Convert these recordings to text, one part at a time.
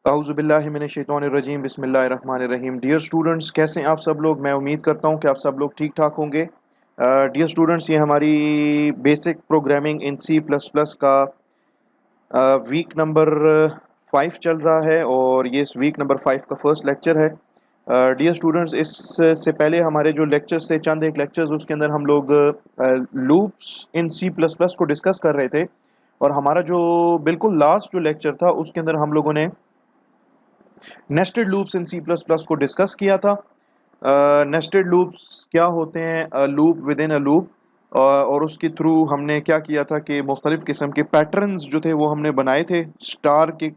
औज़ुबिल्लाहिमिनश्शैतानिर्रजीम बिस्मिल्लाहिर्रहमानिर्रहीम। Dear students, कैसे हैं आप सब लोग। मैं उम्मीद करता हूं कि आप सब लोग ठीक ठाक होंगे। डियर स्टूडेंट्स, ये हमारी basic programming in C plus plus का वीक नंबर 5 चल रहा है और ये इस वीक नंबर 5 का फर्स्ट लेक्चर है। डियर स्टूडेंट्स, इससे पहले हमारे जो लेक्चर्स थे, चंद एक लेक्चर्स, उसके अंदर हम लोग लूप्स इन सी प्लस प्लस को डिस्कस कर रहे थे और हमारा जो बिल्कुल लास्ट जो लेक्चर था उसके अंदर हम लोगों ने नेस्टेड लूप्स इन सी प्लस प्लस को डिस्कस किया था। नेस्टेड लूप्स क्या होते हैं, loop with in a loop, और उसके थ्रू हमने क्या किया था कि मुख्तलिफ किस्म के पैटर्न्स जो थे वो हमने बनाए थे स्टार के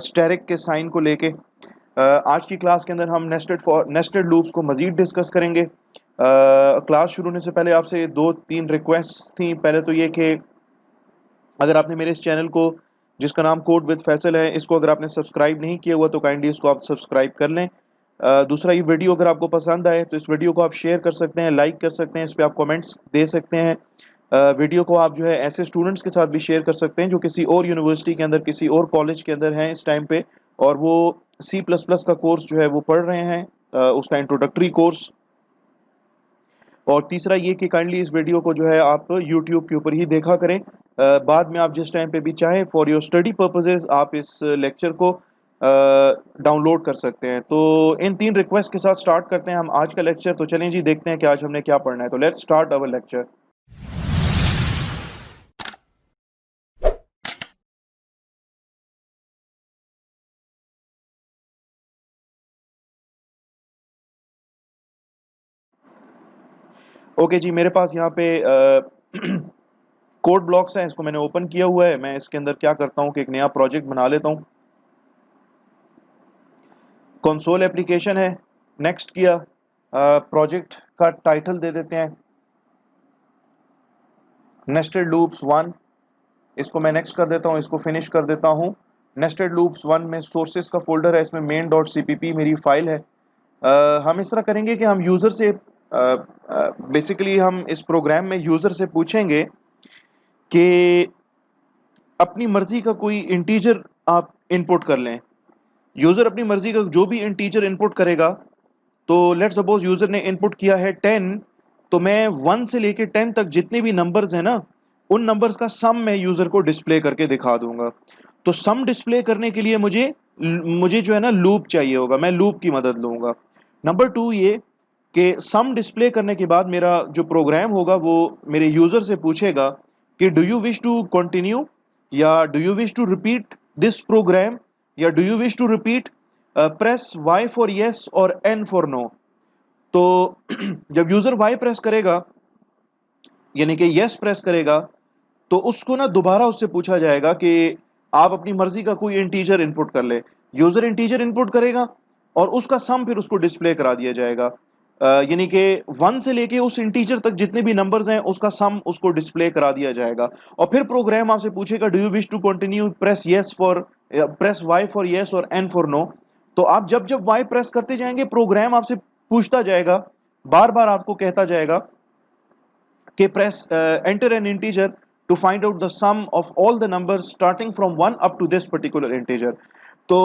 स्टेरिक के साइन को लेके। आज की क्लास के अंदर हम नेस्टेड लूप्स को मज़ीद डिस्कस करेंगे। क्लास शुरू होने से पहले आपसे दो तीन रिक्वेस्ट थी। पहले तो ये कि अगर आपने मेरे इस चैनल को, जिसका नाम कोड विद फैसल है, इसको अगर आपने सब्सक्राइब नहीं किया हुआ तो काइंडली इसको आप सब्सक्राइब कर लें। दूसरा, ये वीडियो अगर आपको पसंद आए तो इस वीडियो को आप शेयर कर सकते हैं, लाइक कर सकते हैं, इस पर आप कमेंट्स दे सकते हैं। वीडियो को आप जो है ऐसे स्टूडेंट्स के साथ भी शेयर कर सकते हैं जो किसी और यूनिवर्सिटी के अंदर, किसी और कॉलेज के अंदर हैं इस टाइम पे, और वो सी प्लस प्लस का कोर्स जो है वो पढ़ रहे हैं, उसका इंट्रोडक्टरी कोर्स। और तीसरा ये कि काइंडली इस वीडियो को जो है आप यूट्यूब के ऊपर ही देखा करें। बाद में आप जिस टाइम पे भी चाहें फॉर योर स्टडी पर्पसेस आप इस लेक्चर को डाउनलोड कर सकते हैं। तो इन तीन रिक्वेस्ट के साथ स्टार्ट करते हैं हम आज का लेक्चर। तो चलें जी, देखते हैं कि आज हमने क्या पढ़ना है। तो let's start our lecture. Okay जी, मेरे पास यहाँ पे कोड ब्लॉक्स हैं, इसको मैंने ओपन किया हुआ है। मैं इसके अंदर क्या करता हूँ कि एक नया प्रोजेक्ट बना लेता हूँ। कंसोल एप्लीकेशन है, नेक्स्ट किया। प्रोजेक्ट का टाइटल दे देते हैं नेस्टेड लूप्स 1। इसको मैं नेक्स्ट कर देता हूँ, इसको फिनिश कर देता हूँ। नेस्टेड लूप्स 1 में सोर्सेज का फोल्डर है, इसमें मेन डॉट cpp मेरी फाइल है। हम इस तरह करेंगे कि हम यूज़र से बेसिकली हम इस प्रोग्राम में यूज़र से पूछेंगे कि अपनी मर्जी का कोई इंटीजर आप इनपुट कर लें। यूज़र अपनी मर्जी का जो भी इंटीजर इनपुट करेगा, तो लेट्स सपोज यूज़र ने इनपुट किया है 10, तो मैं 1 से लेके 10 तक जितने भी नंबर्स हैं ना, उन नंबर्स का सम मैं यूज़र को डिस्प्ले करके दिखा दूंगा। तो सम डिस्प्ले करने के लिए मुझे मुझे जो है ना लूप चाहिए होगा, मैं लूप की मदद लूंगा। नंबर 2 ये कि सम डिस्प्ले करने के बाद मेरा जो प्रोग्राम होगा वो मेरे यूज़र से पूछेगा कि do you wish to continue, या do you wish to repeat this program, या do you wish to repeat, press Y for yes और एन फॉर नो। तो जब यूजर वाई प्रेस करेगा, यानी कि यस प्रेस करेगा, तो उसको ना दोबारा उससे पूछा जाएगा कि आप अपनी मर्जी का कोई इंटीजर इनपुट कर ले। यूजर इंटीजर इनपुट करेगा और उसका सम फिर उसको डिस्प्ले करा दिया जाएगा। यानी कि 1 से लेके उस इंटीजर तक जितने भी नंबर्स हैं उसका सम उसको डिस्प्ले करा दिया जाएगा। और फिर प्रोग्राम आपसे पूछेगा do you wish to continue, press yes for, press Y for yes और एन फॉर नो। तो आप जब जब वाई प्रेस करते जाएंगे, प्रोग्राम आपसे पूछता जाएगा, बार बार आपको कहता जाएगा कि press enter an integer to find out the sum of all the numbers starting from 1 up to this particular integer. तो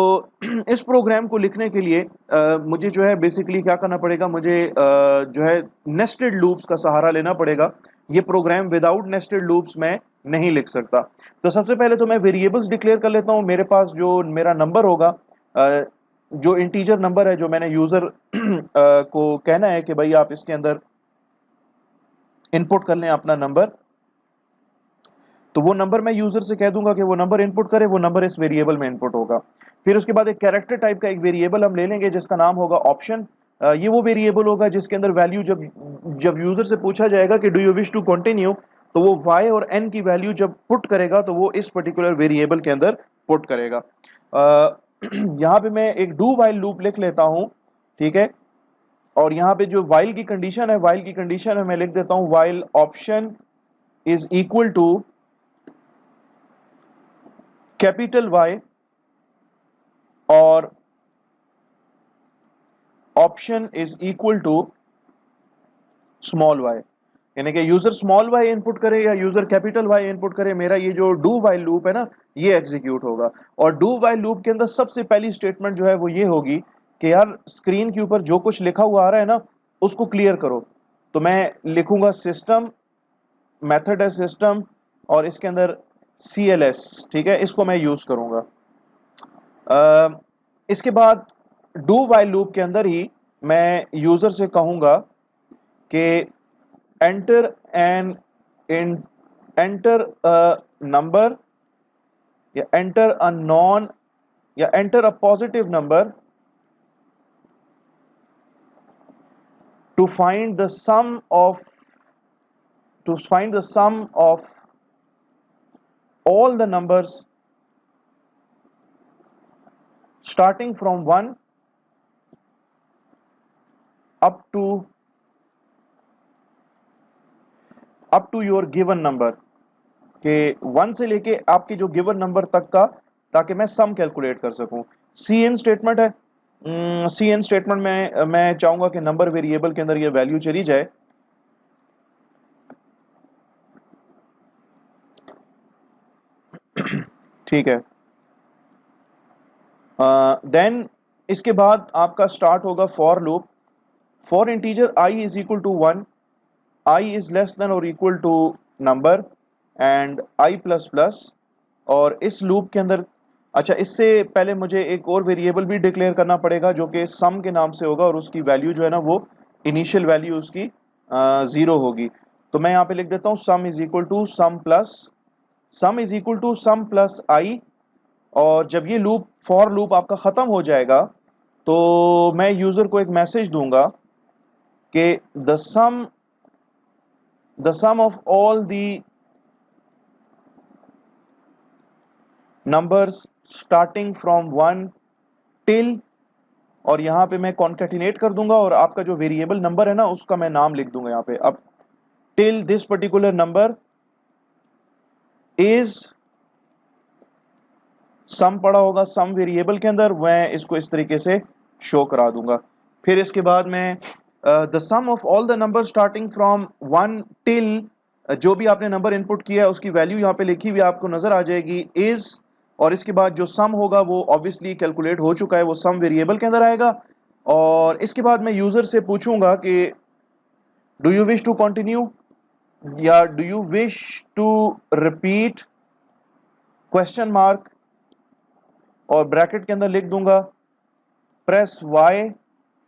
इस प्रोग्राम को लिखने के लिए मुझे जो है बेसिकली क्या करना पड़ेगा, मुझे जो है नेस्टेड लूप्स का सहारा लेना पड़ेगा। ये प्रोग्राम विदाउट नेस्टेड लूप्स मैं नहीं लिख सकता। तो सबसे पहले तो मैं वेरिएबल्स डिक्लेयर कर लेता हूँ। मेरे पास जो मेरा नंबर होगा, जो इंटीजर नंबर है, जो मैंने यूजर को कहना है कि भाई आप इसके अंदर इनपुट कर लें अपना नंबर, तो वो नंबर मैं यूजर से कह दूंगा कि वो नंबर इनपुट करे, वो नंबर इस वेरिएबल में इनपुट होगा। फिर उसके बाद एक कैरेक्टर टाइप का एक वेरिएबल हम ले लेंगे जिसका नाम होगा ऑप्शन। ये वो वेरिएबल होगा जिसके अंदर वैल्यू जब जब यूजर से पूछा जाएगा कि do you wish to continue, तो वो y और n की वैल्यू जब पुट करेगा तो वो इस पर्टिकुलर वेरिएबल के अंदर पुट करेगा। यहाँ पे मैं एक डू वाइल लूप लिख लेता हूँ, ठीक है। और यहाँ पे जो वाइल की कंडीशन है, वाइल की कंडीशन है मैं लिख देता हूँ while option is equal to capital Y और option is equal to small y। यानी कि यूजर स्मॉल वाई इनपुट करे या यूजर कैपिटल वाई इनपुट करे, मेरा ये जो डू वाइल लूप है ना ये एग्जीक्यूट होगा। और डू वाइल लूप के अंदर सबसे पहली स्टेटमेंट जो है वो ये होगी कि यार स्क्रीन के ऊपर जो कुछ लिखा हुआ आ रहा है ना उसको क्लियर करो। तो मैं लिखूंगा सिस्टम, मेथड है सिस्टम, और इसके अंदर CLS, ठीक है, इसको मैं यूज करूंगा। इसके बाद डू वाइल लूप के अंदर ही मैं यूजर से कहूंगा कि enter an in enter a number या एंटर अ नॉन या enter a positive number to find the sum of all the numbers starting from 1 up to your given number, के 1 से लेके आपके जो गिवन नंबर तक का, ताकि मैं सम कैलकुलेट कर सकूं। CN स्टेटमेंट है। CN स्टेटमेंट में मैं चाहूंगा कि नंबर वेरिएबल के अंदर ये वैल्यू चली जाए। ठीक है। देन इसके बाद आपका स्टार्ट होगा for loop. For integer I is equal to 1, I is less than और equal to number and I plus plus. और इस लूप के अंदर, अच्छा इससे पहले मुझे एक और वेरिएबल भी डिक्लेयर करना पड़ेगा जो कि सम के नाम से होगा, और उसकी वैल्यू जो है ना वो इनिशियल वैल्यू उसकी 0 होगी। तो मैं यहाँ पे लिख देता हूँ sum is equal to sum plus I। और जब ये लूप फॉर लूप आपका ख़त्म हो जाएगा तो मैं यूज़र को एक मैसेज दूंगा कि the sum of all the numbers starting from 1 till, और यहाँ पे मैं कॉन्केटिनेट कर दूंगा और आपका जो वेरिएबल नंबर है ना उसका मैं नाम लिख दूंगा यहाँ पे। अब till this particular number is sum पड़ा होगा सम वेरिएबल के अंदर, मैं इसको इस तरीके से शो करा दूंगा। फिर इसके बाद मैं the sum of all the number starting from 1 till, जो भी आपने नंबर इनपुट किया है उसकी वैल्यू यहाँ पे लिखी हुई आपको नजर आ जाएगी इज, और इसके बाद जो सम होगा वो ऑब्वियसली कैलकुलेट हो चुका है, वो सम वेरिएबल के अंदर आएगा। और इसके बाद मैं यूजर से पूछूंगा कि do you wish to continue या do you wish to repeat question mark, और ब्रैकेट के अंदर लिख दूंगा प्रेस Y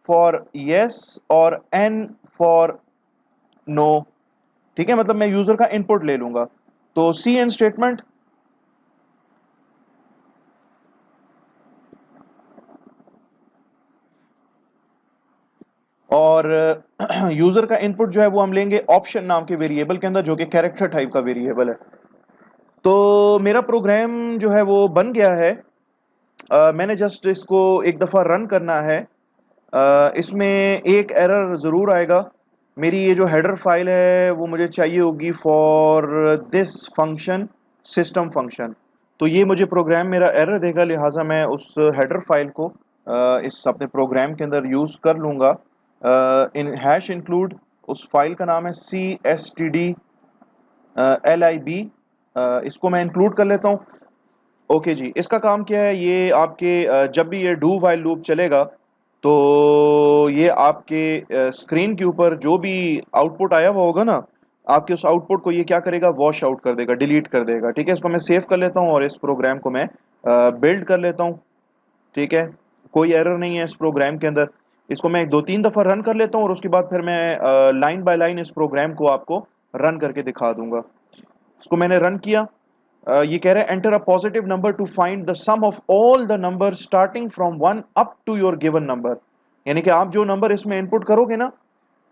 फॉर यस और N फॉर नो। ठीक है, मतलब मैं यूजर का इनपुट ले लूंगा। तो CN स्टेटमेंट, और यूजर का इनपुट जो है वो हम लेंगे ऑप्शन नाम के वेरिएबल के अंदर, जो कि कैरेक्टर टाइप का वेरिएबल है। तो मेरा प्रोग्राम जो है वो बन गया है। मैंने जस्ट इसको एक दफ़ा रन करना है। इसमें एक एरर ज़रूर आएगा। मेरी ये जो हेडर फाइल है वो मुझे चाहिए होगी for this function system function. तो ये मुझे प्रोग्राम मेरा एरर देगा, लिहाजा मैं उस हेडर फाइल को इस अपने प्रोग्राम के अंदर यूज़ कर लूँगा। इन हैश इंक्लूड, उस फाइल का नाम है CSTD LIB, इसको मैं इंक्लूड कर लेता हूँ। ओके जी, इसका काम क्या है, ये आपके जब भी ये डू वाइल लूप चलेगा तो ये आपके स्क्रीन के ऊपर जो भी आउटपुट आया हुआ होगा ना, आपके उस आउटपुट को ये क्या करेगा, वॉश आउट कर देगा, डिलीट कर देगा। ठीक है, इसको मैं सेव कर लेता हूँ और इस प्रोग्राम को मैं बिल्ड कर लेता हूँ। ठीक है, कोई एरर नहीं है इस प्रोग्राम के अंदर। इसको मैं 2-3 दफ़ा रन कर लेता हूँ और उसके बाद फिर मैं लाइन बाय लाइन इस प्रोग्राम को आपको रन करके दिखा दूंगा। इसको मैंने रन किया। ये कह रहा है enter a positive number to find the sum of all the number starting from 1 up to your given number. यानी कि आप जो नंबर इसमें इनपुट करोगे ना,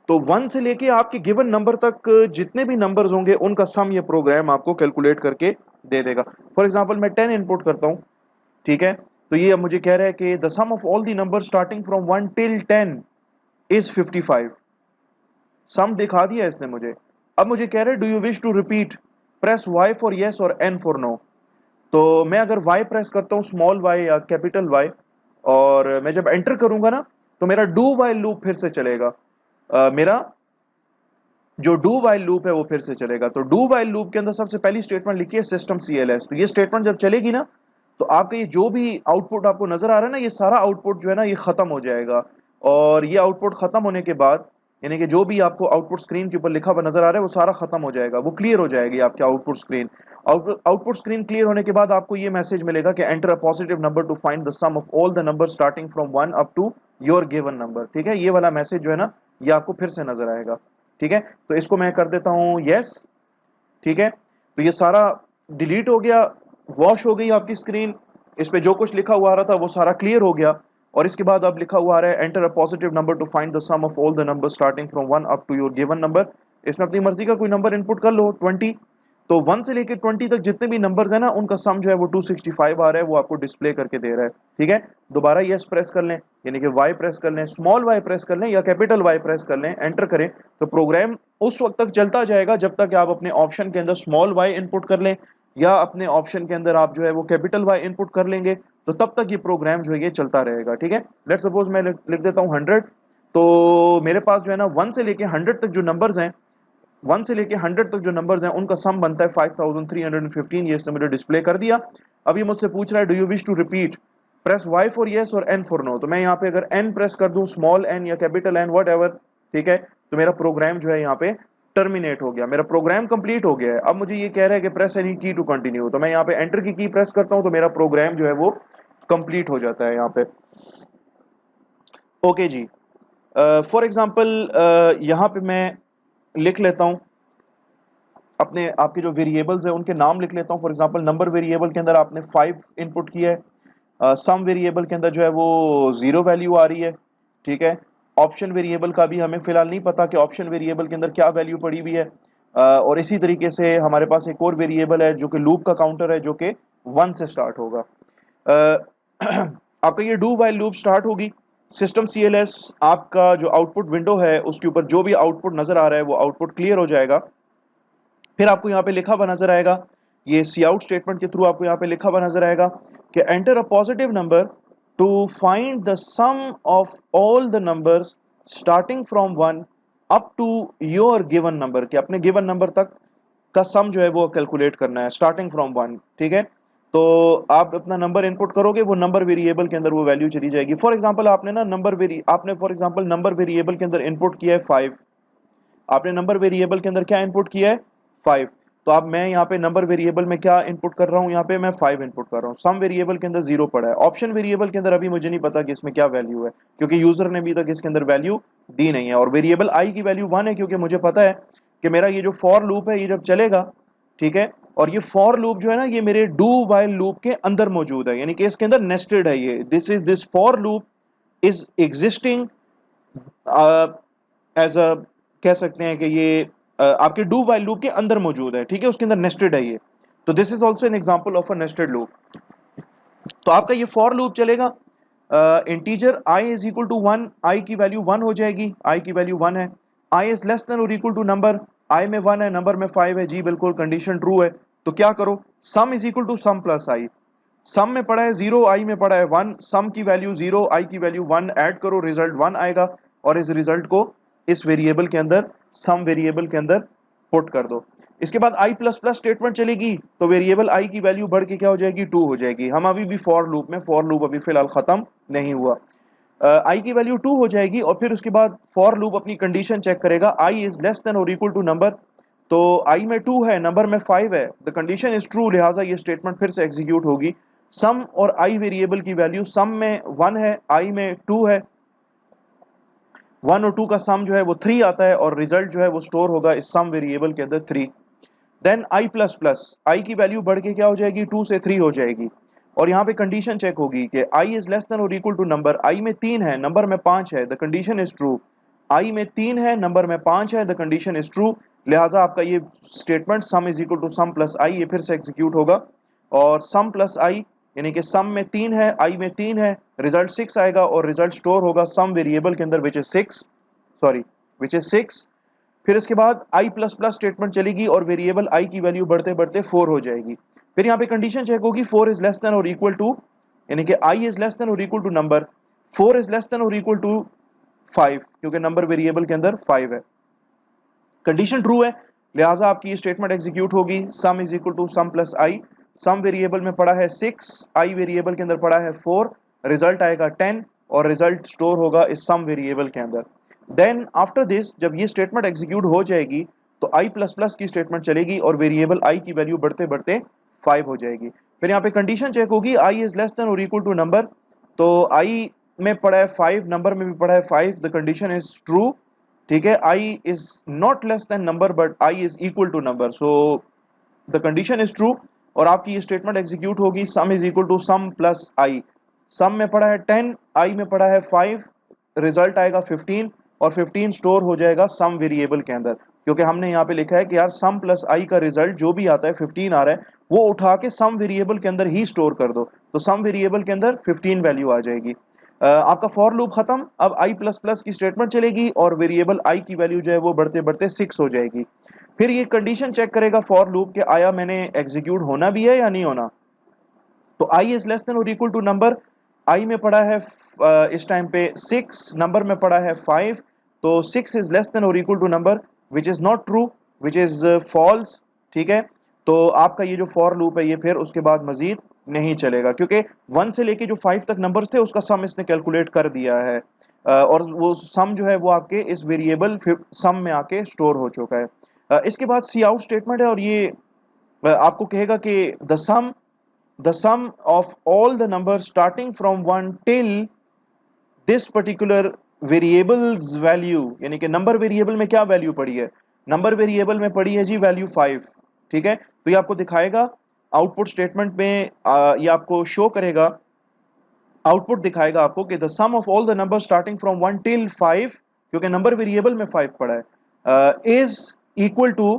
तो 1 से लेके आपके गिवन नंबर तक जितने भी नंबर्स होंगे उनका सम ये प्रोग्राम आपको कैलकुलेट करके दे देगा। फॉर एग्जांपल मैं 10 इनपुट करता हूँ। ठीक है, तो ये अब मुझे कह रहा है कि the sum of all the number starting from 1 till 10 is 55। Sum दिखा दिया इसने मुझे। अब मुझे कह रहा है do you wish to repeat, press Y for yes और N फॉर नो। तो मैं अगर Y प्रेस करता हूँ, स्मॉल y या कैपिटल Y, और मैं जब एंटर करूंगा ना तो मेरा डू वाइल लूप फिर से चलेगा। मेरा जो डू वाइल लूप है वो फिर से चलेगा। तो डू वाइल लूप के अंदर सबसे पहली स्टेटमेंट लिखी है सिस्टम CLS। तो ये स्टेटमेंट जब चलेगी ना, तो आपका ये जो भी आउटपुट आपको नजर आ रहा है ना, ये सारा आउटपुट जो है ना ये खत्म हो जाएगा। और ये आउटपुट खत्म होने के बाद, यानी कि जो भी आपको आउटपुट स्क्रीन के ऊपर लिखा हुआ नजर आ रहा है वो सारा खत्म हो जाएगा, वो क्लियर हो जाएगी आपकी output screen. Output screen clear होने के बाद आपको ये मैसेज मिलेगा कि enter a positive number to find the sum of all the number starting from 1 up to your given number. ठीक है, ये वाला मैसेज जो है ना ये आपको फिर से नजर आएगा। ठीक है, तो इसको मैं कर देता हूं यस। ठीक है, तो ये सारा डिलीट हो गया, वॉश हो गई आपकी स्क्रीन। इस पे जो कुछ लिखा हुआ आ रहा था वो सारा क्लियर हो गया। और इसके बाद अब लिखा हुआ आ रहा है enter a positive number to find the sum of all the number starting from 1 up to your given number. इसमें अपनी मर्जी का कोई नंबर इनपुट कर लो 20। तो 1 से लेकर 20 तक जितने भी नंबर्स हैं ना उनका सम जो है वो 265 आ रहा है, वो आपको डिस्प्ले करके दे रहा है। ठीक है, दोबारा यस प्रेस कर लें, यानी कि वाई प्रेस कर लें, स्मॉल वाई प्रेस कर लें या कैपिटल वाई प्रेस कर लें, एंटर करें। तो प्रोग्राम उस वक्त तक चलता जाएगा जब तक आप अपने ऑप्शन के अंदर स्मॉल वाई इनपुट कर लें या अपने ऑप्शन के अंदर आप जो है वो कैपिटल वाई इनपुट कर लेंगे, तो तब तक ये प्रोग्राम जो है ये चलता रहेगा। ठीक है, लेट सपोज मैं लिख देता हूँ 100। तो मेरे पास जो है ना 1 से लेके 100 तक जो नंबर्स हैं, 1 से लेके 100 तक जो नंबर्स हैं उनका सम बनता है 5315। ये इसने मुझे डिस्प्ले कर दिया। अब ये मुझसे पूछ रहा है do you wish to repeat, press Y for yes और एन फॉर नो। तो मैं यहाँ पे अगर एन प्रेस कर दूं, स्मॉल एन या कैपिटल एन वट एवर, ठीक है, तो मेरा प्रोग्राम जो है यहाँ पे टर्मिनेट हो गया, मेरा प्रोग्राम कंप्लीट हो गया है। अब मुझे ये कह रहा है कि प्रेस एनी की टू कंटिन्यू, तो मैं यहाँ पे एंटर की प्रेस करता हूँ तो मेरा प्रोग्राम जो है वो कंप्लीट हो जाता है यहाँ पे। ओके जी, फॉर एग्जाम्पल यहाँ पे मैं लिख लेता हूँ अपने आपके जो वेरिएबल्स हैं उनके नाम लिख लेता हूँ। फॉर एग्जांपल नंबर वेरिएबल के अंदर आपने 5 इनपुट किया है, सम वेरिएबल के अंदर जो है वो 0 वैल्यू आ रही है। ठीक है, ऑप्शन वेरिएबल का भी हमें फिलहाल नहीं पता कि ऑप्शन वेरिएबल के अंदर क्या वैल्यू पड़ी हुई है। और इसी तरीके से हमारे पास एक और वेरिएबल है जो कि लूप का काउंटर है, जो कि 1 से स्टार्ट होगा। आपका ये डू वाइल लूप स्टार्ट होगी। सिस्टम CLS आपका जो आउटपुट विंडो है उसके ऊपर जो भी आउटपुट नजर आ रहा है वो आउटपुट क्लियर हो जाएगा। फिर आपको यहाँ पे लिखा हुआ नजर आएगा, ये सी आउट स्टेटमेंट के थ्रू आपको यहाँ पे लिखा हुआ नजर आएगा कि enter a positive number to find the sum of all the numbers starting from 1 up to your given number, कि अपने गिवन नंबर तक का सम जो है वो कैलकुलेट करना है स्टार्टिंग फ्रॉम 1। ठीक है, तो आप अपना नंबर इनपुट करोगे, वो नंबर वेरिएबल के अंदर वो वैल्यू चली जाएगी। फॉर एग्जांपल आपने ना आपने फॉर एग्जांपल नंबर वेरिएबल के अंदर इनपुट किया है 5। आपने नंबर वेरिएबल के अंदर क्या इनपुट किया है 5। तो अब मैं यहाँ पे नंबर वेरिएबल में क्या इनपुट कर रहा हूँ, यहाँ पे मैं 5 इनपुट कर रहा हूँ। सम वेरिएबल के अंदर 0 पड़ा है। ऑप्शन वेरिएबल के अंदर अभी मुझे नहीं पता कि इसमें क्या वैल्यू है, क्योंकि यूजर ने अभी तक इसके अंदर वैल्यू दी नहीं है। और वेरिएबल आई की वैल्यू 1 है, क्योंकि मुझे पता है कि मेरा ये जो फॉर लूप है ये जब चलेगा, ठीक है, और ये फॉर लूप जो है ना ये मेरे डू वाइल लूप के अंदर मौजूद है, यानी कि इसके अंदर नेस्टेड है ये। This for loop is existing as a, कह सकते हैं कि ये आपके डू वाइल लूप के अंदर मौजूद है। ठीक है, उसके अंदर नेस्टेड है ये। तो this is also an example of a nested loop. तो आपका ये फॉर लूप चलेगा, integer I is equal to 1, I की वैल्यू 1 हो जाएगी, आई की वैल्यू 1 है। आई इज लेस देन और इक्वल टू नंबर, आई में 1 है, नंबर में 5 है, जी बिल्कुल कंडीशन ट्रू है। तो क्या करो, sum is equal to sum plus I. Sum में पड़ा है 0, आई में पड़ा है 1, सम की वैल्यू 0, आई की वैल्यू 1, ऐड करो, रिजल्ट 1 आएगा। और इस रिजल्ट को इस वेरिएबल के अंदर, सम वेरिएबल के अंदर पुट कर दो। इसके बाद आई प्लस प्लस स्टेटमेंट चलेगी, तो वेरिएबल आई की वैल्यू बढ़ के क्या हो जाएगी 2 हो जाएगी। हम अभी भी फॉर लूप में, फॉर लूप अभी फिलहाल खत्म नहीं हुआ। आई की वैल्यू 2 हो जाएगी और फिर उसके बाद फॉर लूप अपनी कंडीशन चेक करेगा, आई इज लेस देन और इक्वल टू नंबर। तो आई में 2 है, नंबर में 5 है, द कंडीशन इज ट्रू, लिहाजा ये स्टेटमेंट फिर से एग्जीक्यूट होगी। सम और आई वेरिएबल की वैल्यू, सम में 1 है, आई में 2 है, 1 और 2 का सम जो है वो 3 आता है और रिजल्ट जो है वो स्टोर होगा इस सम वेरिएबल के अंदर 3। देन आई प्लस प्लस, आई की वैल्यू बढ़ के क्या हो जाएगी 2 से 3 हो जाएगी। और यहाँ पे कंडीशन चेक होगी कि आई इज लेस देन और इक्वल टू नंबर, आई में 3 है, नंबर में 5 है, द कंडीशन इज ट्रू। आई में 3 है, नंबर में 5 है, द कंडीशन इज ट्रू, लिहाजा आपका ये statement sum is equal to sum plus I ये फिर से एग्जीक्यूट होगा। और सम प्लस आई यानी कि सम में 3 है, आई में 3 है, रिजल्ट 6 आएगा और रिजल्ट स्टोर होगा सम वेरिएबल के अंदर विच इज 6। फिर इसके बाद आई प्लस प्लस स्टेटमेंट चलेगी और वेरिएबल आई की वैल्यू बढ़ते बढ़ते 4 हो जाएगी। फिर यहाँ पे कंडीशन चेक होगी, 4 इज लेस देन और इक्वल टू, यानी कि आई इज लेस देन और equal to number, 4 is less than और इक्वल टू 5, क्योंकि नंबर वेरिएबल के अंदर 5 है। कंडीशन ट्रू है, लिहाजा आपकी ये स्टेटमेंट एग्जीक्यूट होगी, sum is equal to sum plus I. Sum variable में पड़ा है 6, आई वेरिएबल के अंदर पड़ा है 4, रिजल्ट आएगा 10 और रिजल्ट स्टोर होगा इस सम वेरिएबल के अंदर। देन आफ्टर दिस जब ये स्टेटमेंट एग्जीक्यूट हो जाएगी तो आई प्लस प्लस की स्टेटमेंट चलेगी और वेरिएबल आई की वैल्यू बढ़ते बढ़ते 5 हो जाएगी। फिर यहाँ पे कंडीशन चेक होगी, आई इज लेस देन और इक्वल टू नंबर, तो आई में पड़ा है 5, नंबर में भी पड़ा है 5, द कंडीशन इज ट्रू। ठीक है, I is not less than number but I is equal to number, so the condition is true और आपकी ये स्टेटमेंट एग्जीक्यूट होगी, sum is equal to sum plus I. Sum में पड़ा है 10, आई में पड़ा है 5, रिजल्ट आएगा 15 और 15 स्टोर हो जाएगा सम वेरिएबल के अंदर, क्योंकि हमने यहाँ पे लिखा है कि यार सम प्लस आई का रिजल्ट जो भी आता है 15 आ रहा है वो उठा के सम वेरिएबल के अंदर ही स्टोर कर दो, तो सम वेरिएबल के अंदर 15 वैल्यू आ जाएगी। आपका फॉर लूप खत्म, अब आई प्लस प्लस की स्टेटमेंट चलेगी और वेरिएबल आई की वैल्यू जो है वो बढ़ते बढ़ते 6 हो जाएगी। फिर ये कंडीशन चेक करेगा फॉर लूप के आया मैंने एग्जीक्यूट होना भी है या नहीं होना, तो आई इज लेस देन और इक्वल टू नंबर, आई में पड़ा है इस टाइम पे 6, नंबर में पड़ा है 5, तो 6 इज लेस देन और equal to number which is not true, which is false. ठीक है, तो आपका ये जो फॉर लूप है ये फिर उसके बाद मजीद नहीं चलेगा, क्योंकि 1 से लेके जो 5 तक नंबर्स थे उसका सम इसने कैलकुलेट कर दिया है और वो सम जो है वो आपके इस वेरिएबल सम में आके स्टोर हो चुका है। इसके बाद सी आउट स्टेटमेंट है और ये आपको कहेगा कि the sum of all the numbers starting from 1 till this particular variables value, यानी कि नंबर वेरिएबल में क्या वैल्यू पड़ी है, नंबर वेरिएबल में पड़ी है जी वैल्यू 5। ठीक है, तो ये आपको दिखाएगा आउटपुट स्टेटमेंट में, ये आपको शो करेगा, आउटपुट दिखाएगा आपको कि the sum of all the number starting from 1 till 5, क्योंकि नंबर वेरिएबल में 5 पड़ा है, इज इक्वल टू,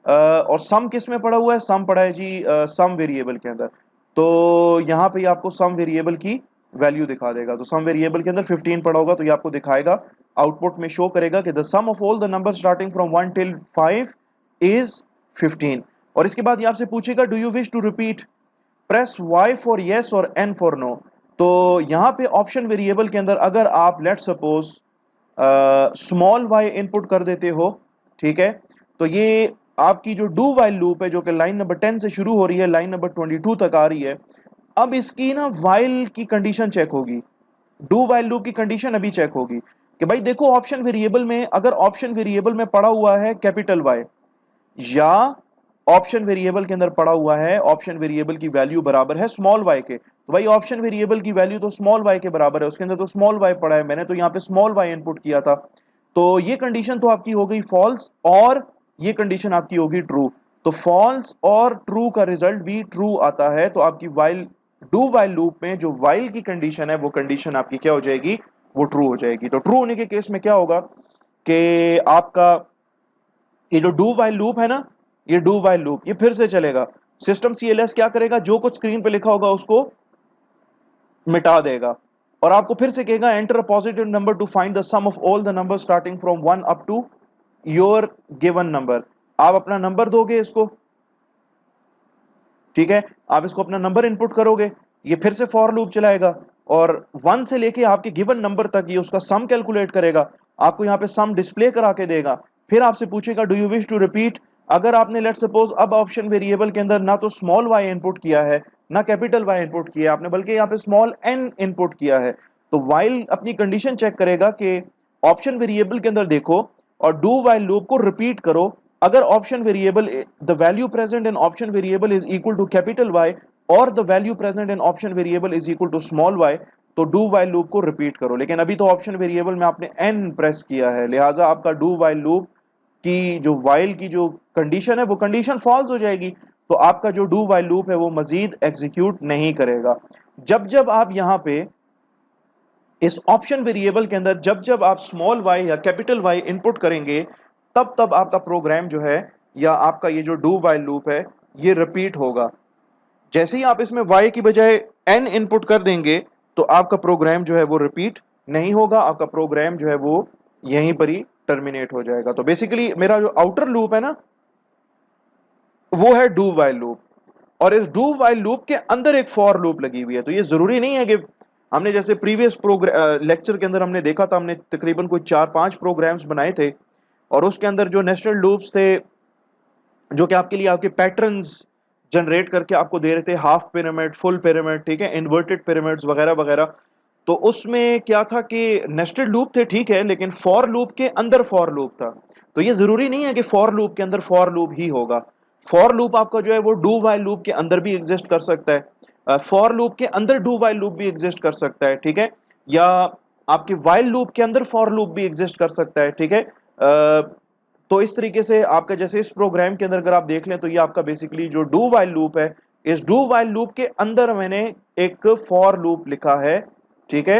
और सम किस में पड़ा हुआ है, सम पड़ा है जी सम वेरिएबल के अंदर, तो यहाँ पे आपको सम वेरिएबल की वैल्यू दिखा देगा, तो सम वेरिएबल के अंदर 15 पड़ा होगा, तो ये आपको दिखाएगा आउटपुट में शो करेगा कि the sum of all the number starting from 1 till 5 is 15। और इसके बाद ये आपसे पूछेगा do you wish to repeat, press Y for yes और N फॉर नो। तो यहाँ पे ऑप्शन वेरिएबल के अंदर अगर आप let suppose small y input कर देते हो, ठीक है, तो ये आपकी जो डू वाइल लूप है जो कि लाइन नंबर 10 से शुरू हो रही है लाइन नंबर 22 तक आ रही है, अब इसकी ना वाइल की कंडीशन चेक होगी, डू वाइल लूप की कंडीशन अभी चेक होगी कि भाई देखो ऑप्शन वेरिएबल में, अगर ऑप्शन वेरिएबल में पड़ा हुआ है कैपिटल Y या ऑप्शन वेरिएबल के अंदर पड़ा हुआ है ऑप्शन वेरिएबल की वैल्यू बराबर है स्मॉल y के, तो भाई ऑप्शन वेरिएबल की वैल्यू तो स्मॉल y के बराबर है, उसके अंदर तो स्मॉल y पड़ा है, मैंने तो यहाँ पे स्मॉल y इनपुट किया था, तो ये कंडीशन तो आपकी हो गई फॉल्स और ये कंडीशन आपकी होगी ट्रू। तो फॉल्स और ट्रू का रिजल्ट भी ट्रू आता है, तो आपकी वाइल डू वाइल लूप में जो वाइल की कंडीशन है वो कंडीशन आपकी क्या हो जाएगी, वो ट्रू हो जाएगी। तो ट्रू होने के केस में क्या होगा कि आपका ये जो डू वाइल लूप है ना, ये डू वाइल लूप ये फिर से चलेगा, सिस्टम CLS क्या करेगा, जो कुछ स्क्रीन पे लिखा होगा उसको मिटा देगा और आपको फिर से कहेगा enter a positive number to find the sum of all the number starting from 1 up to your given number. आप अपना नंबर दोगे इसको, ठीक है, आप इसको अपना नंबर इनपुट करोगे, ये फिर से फॉर लूप चलाएगा और 1 से लेके आपके गिवन नंबर तक ये उसका सम कैलकुलेट करेगा, आपको यहाँ पे सम डिस्प्ले करा के देगा, फिर आपसे पूछेगा do you wish to repeat. अगर आपने लेट सपोज अब ऑप्शन वेरिएबल के अंदर ना तो स्मॉल y इनपुट किया है ना कैपिटल Y इनपुट किया है आपने, बल्कि यहाँ पे स्मॉल n इनपुट किया है, तो वाइल अपनी कंडीशन चेक करेगा कि ऑप्शन वेरिएबल के अंदर देखो और डू वाइल लूप को रिपीट करो, अगर option variable the value present in option variable is equal to capital Y और the value present in option variable is equal to small y, तो डू वाइल लूप को repeat करो, लेकिन अभी तो ऑप्शन वेरिएबल में आपने n प्रेस किया है, लिहाजा आपका डू वाइल लूप की जो वाइल की जो कंडीशन है वो कंडीशन फॉल्स हो जाएगी, तो आपका जो डू वाइल लूप है वो मजीद एग्जीक्यूट नहीं करेगा। जब जब आप यहाँ पे इस ऑप्शन वेरिएबल के अंदर जब जब आप स्मॉल y या कैपिटल Y इनपुट करेंगे तब तब आपका प्रोग्राम जो है या आपका ये जो डू वाइल लूप है ये रिपीट होगा। जैसे ही आप इसमें y की बजाय n इनपुट कर देंगे तो आपका प्रोग्राम जो है वो रिपीट नहीं होगा, आपका प्रोग्राम जो है वो यहीं पर ही टर्मिनेट हो जाएगा। तो बेसिकली मेरा जो आउटर लूप है ना वो है डू वाइल लूप, और इस डू वाइल लूप के अंदर एक फॉर लूप लगी हुई है। तो ये जरूरी नहीं है कि हमने जैसे प्रीवियस लेक्चर के अंदर हमने देखा था, हमने तकरीबन कोई 4-5 प्रोग्राम्स बनाए थे, और उसके अंदर जो नेस्टेड लूप्स थे जो कि आपके लिए आपके पैटर्न्स जनरेट करके आपको दे रहे थे, हाफ पिरामिड, फुल पिरामिड, ठीक है, इन्वर्टेड पिरामिड्स वगैरह वगैरह। तो उसमें क्या था कि नेस्टेड लूप थे, ठीक है, लेकिन फॉर लूप के अंदर फॉर लूप था। तो ये जरूरी नहीं है कि फॉर लूप के अंदर फॉर लूप ही होगा। फॉर लूप आपका जो है वो डू वाइल लूप के अंदर भी एग्जिस्ट कर सकता है, फॉर लूप के अंदर डू वाइल लूप भी एग्जिस्ट कर सकता है, ठीक है, या आपके वाइल लूप के अंदर फॉर लूप भी एग्जिस्ट कर सकता है, ठीक है। तो इस तरीके से आपका जैसे इस प्रोग्राम के अंदर अगर आप देख लें तो ये आपका बेसिकली जो डू वाइल लूप है, इस डू वाइल लूप के अंदर मैंने एक फॉर लूप लिखा है, ठीक है।